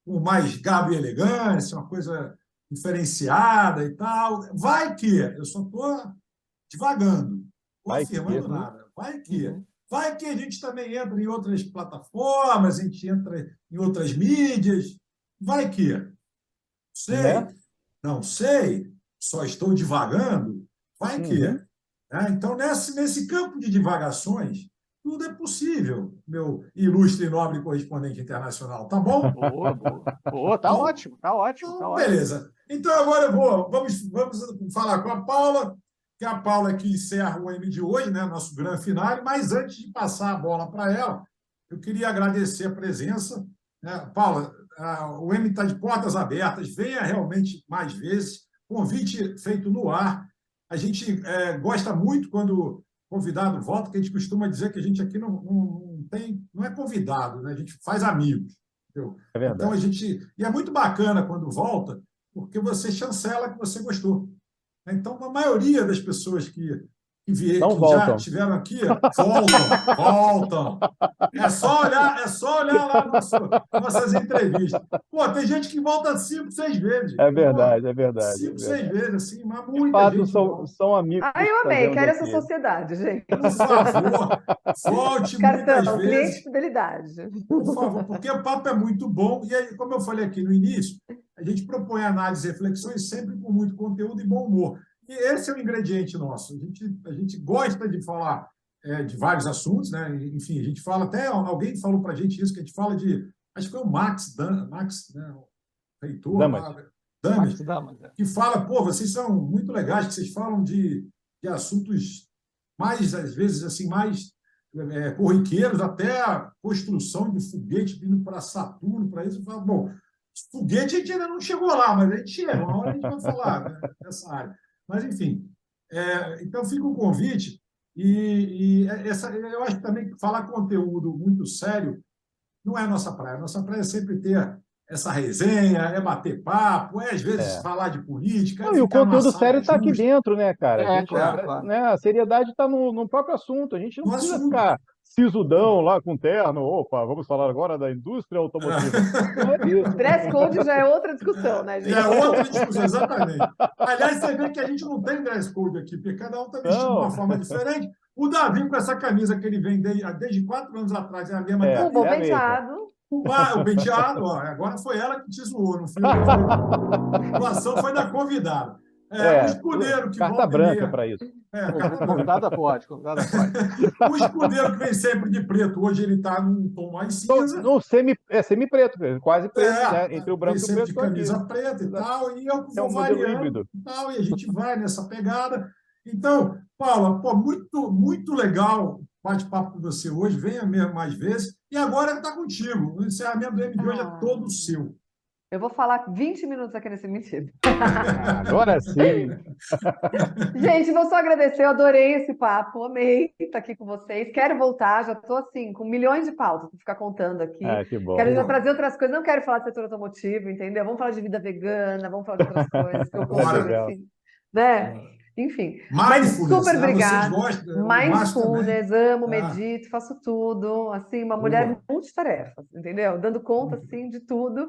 com mais garbo e elegância, uma coisa diferenciada e tal. Vai que, eu só estou divagando, não afirmando nada. Vai que. Vai que a gente também entra em outras plataformas, a gente entra em outras mídias. Vai que. Sei, Né? não sei, só estou divagando. Vai que. Então, nesse campo de divagações, tudo é possível, meu ilustre e nobre correspondente internacional. Tá bom? Boa, tá ótimo, tá ótimo. Beleza. Então, agora vamos falar com a Paula, que é a Paula que encerra o M de hoje, né, nosso grande finale. Mas antes de passar a bola para ela, eu queria agradecer a presença. Né? Paula, o M está de portas abertas, venha realmente mais vezes. Convite feito no ar. A gente gosta muito quando convidado volta, porque a gente costuma dizer que a gente aqui não é convidado, né? A gente faz amigos. Entendeu? É verdade. Então, e é muito bacana quando volta, porque você chancela que você gostou. Então, a maioria das pessoas que já estiveram aqui, voltam. É só olhar lá nossas entrevistas. Pô, tem gente que volta 5, 6 vezes. É verdade, é verdade. 5, 6 vezes, assim, mas De muita fato, gente são amigos. Eu amei, quero essa aqui. sociedade, gente. Por favor, volte Cartão, muitas cliente vezes. de fidelidade. Por favor, porque o papo é muito bom. E aí, como eu falei aqui no início, a gente propõe análise e reflexões sempre com muito conteúdo e bom humor. E esse é o ingrediente nosso. A gente gosta de falar de vários assuntos, né? Enfim, a gente fala, até alguém falou para a gente isso, que a gente fala de, acho que foi o Max, né? O reitor, Damas, que fala, pô, vocês são muito legais, que vocês falam de assuntos mais, às vezes, assim, mais corriqueiros, até a construção de foguete vindo para Saturno, para isso. Fala, bom, foguete a gente ainda não chegou lá, mas a gente chega, uma hora a gente vai falar, né, dessa área. Mas, enfim, então fica o convite. Eu acho também que falar conteúdo muito sério não é a nossa praia. A nossa praia é sempre ter essa resenha, é bater papo, às vezes falar de política. Não, e o conteúdo sério está aqui dentro, né, cara? Claro. Né, a seriedade está no próprio assunto. A gente não precisa assunto. Ficar sisudão lá com terno. Opa, vamos falar agora da indústria automotiva. Não é isso. Dress code já é outra discussão, né, gente? É outra discussão, exatamente. Aliás, você vê que a gente não tem dress code aqui, porque cada um está vestindo de uma forma diferente. O Davi, com essa camisa que ele vem desde 4 anos atrás, é a mesma camisa. Um bom penteado. O penteado, ó, agora foi ela que te zoou, não fui eu. A doação foi da convidada. O escudeiro que carta branca para isso. Convidada pode. O escudeiro que vem sempre de preto, hoje ele está num tom mais cinza. Semi-preto, quase preto, né? Entre o branco e o preto. De camisa preta e tal, e eu vou variando e tal, e a gente vai nessa pegada. Então, Paula, pô, muito, muito legal bate-papo com você hoje, venha mesmo mais vezes, e agora está contigo. O encerramento do M de hoje é todo seu. Eu vou falar 20 minutos aqui nesse mentira. Agora sim. Gente, vou só agradecer, eu adorei esse papo, amei estar aqui com vocês. Quero voltar, já estou assim, com milhões de pautas para ficar contando aqui. Que bom. Quero já trazer outras coisas, não quero falar de setor automotivo, entendeu? Vamos falar de vida vegana, vamos falar de outras coisas que eu consigo, assim, né? Enfim, mas super obrigada. Mindfulness, amo, medito, faço tudo, assim, uma mulher multitarefas, entendeu? Dando conta, assim, de tudo.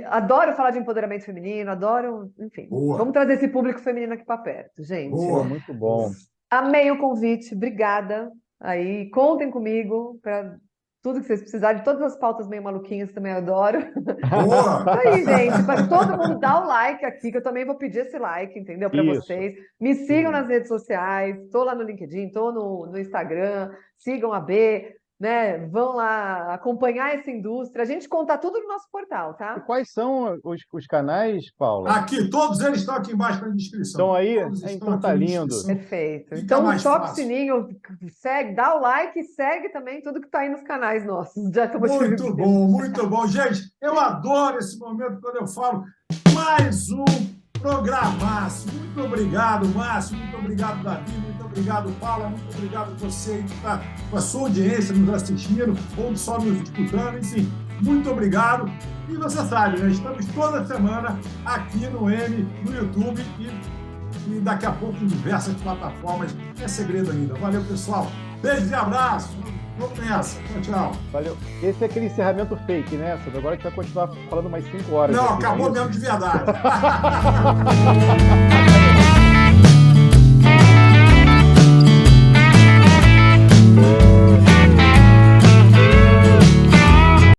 Adoro falar de empoderamento feminino, adoro, enfim. Vamos trazer esse público feminino aqui para perto, gente. Muito bom. Amei o convite, obrigada. Aí, contem comigo para tudo que vocês precisarem, de todas as pautas meio maluquinhas também eu adoro. Isso aí, gente, para todo mundo dar o like aqui, que eu também vou pedir esse like, entendeu? Para vocês. Me sigam nas redes sociais, estou lá no LinkedIn, estou no Instagram, sigam a B. né? Vão lá acompanhar essa indústria. A gente conta tudo no nosso portal, E tá? quais são os canais, Paula? Aqui, todos eles estão aqui embaixo na descrição. Estão aí? Todos estão Então aqui tá na lindo. descrição. Perfeito. Fica Então, mais toca o fácil. sininho, segue, dá o like e segue também tudo que está aí nos canais nossos. Já tô Muito bom, muito bom. Gente, eu adoro esse momento quando eu falo mais um programaço. Muito obrigado, Márcio. Muito obrigado, Davi. Muito obrigado, Paula. Muito obrigado você que está com a sua audiência nos assistindo ou só nos escutando. Enfim, muito obrigado. E você sabe, né? Estamos toda semana aqui no M, no YouTube e daqui a pouco em diversas plataformas. É segredo ainda. Valeu, pessoal. Beijo e abraço. Vamos nessa. Tchau, tchau. Valeu. Esse é aquele encerramento fake, né, Sandro? Agora a gente vai continuar falando mais 5 horas. Não, aqui, acabou é isso? mesmo de verdade.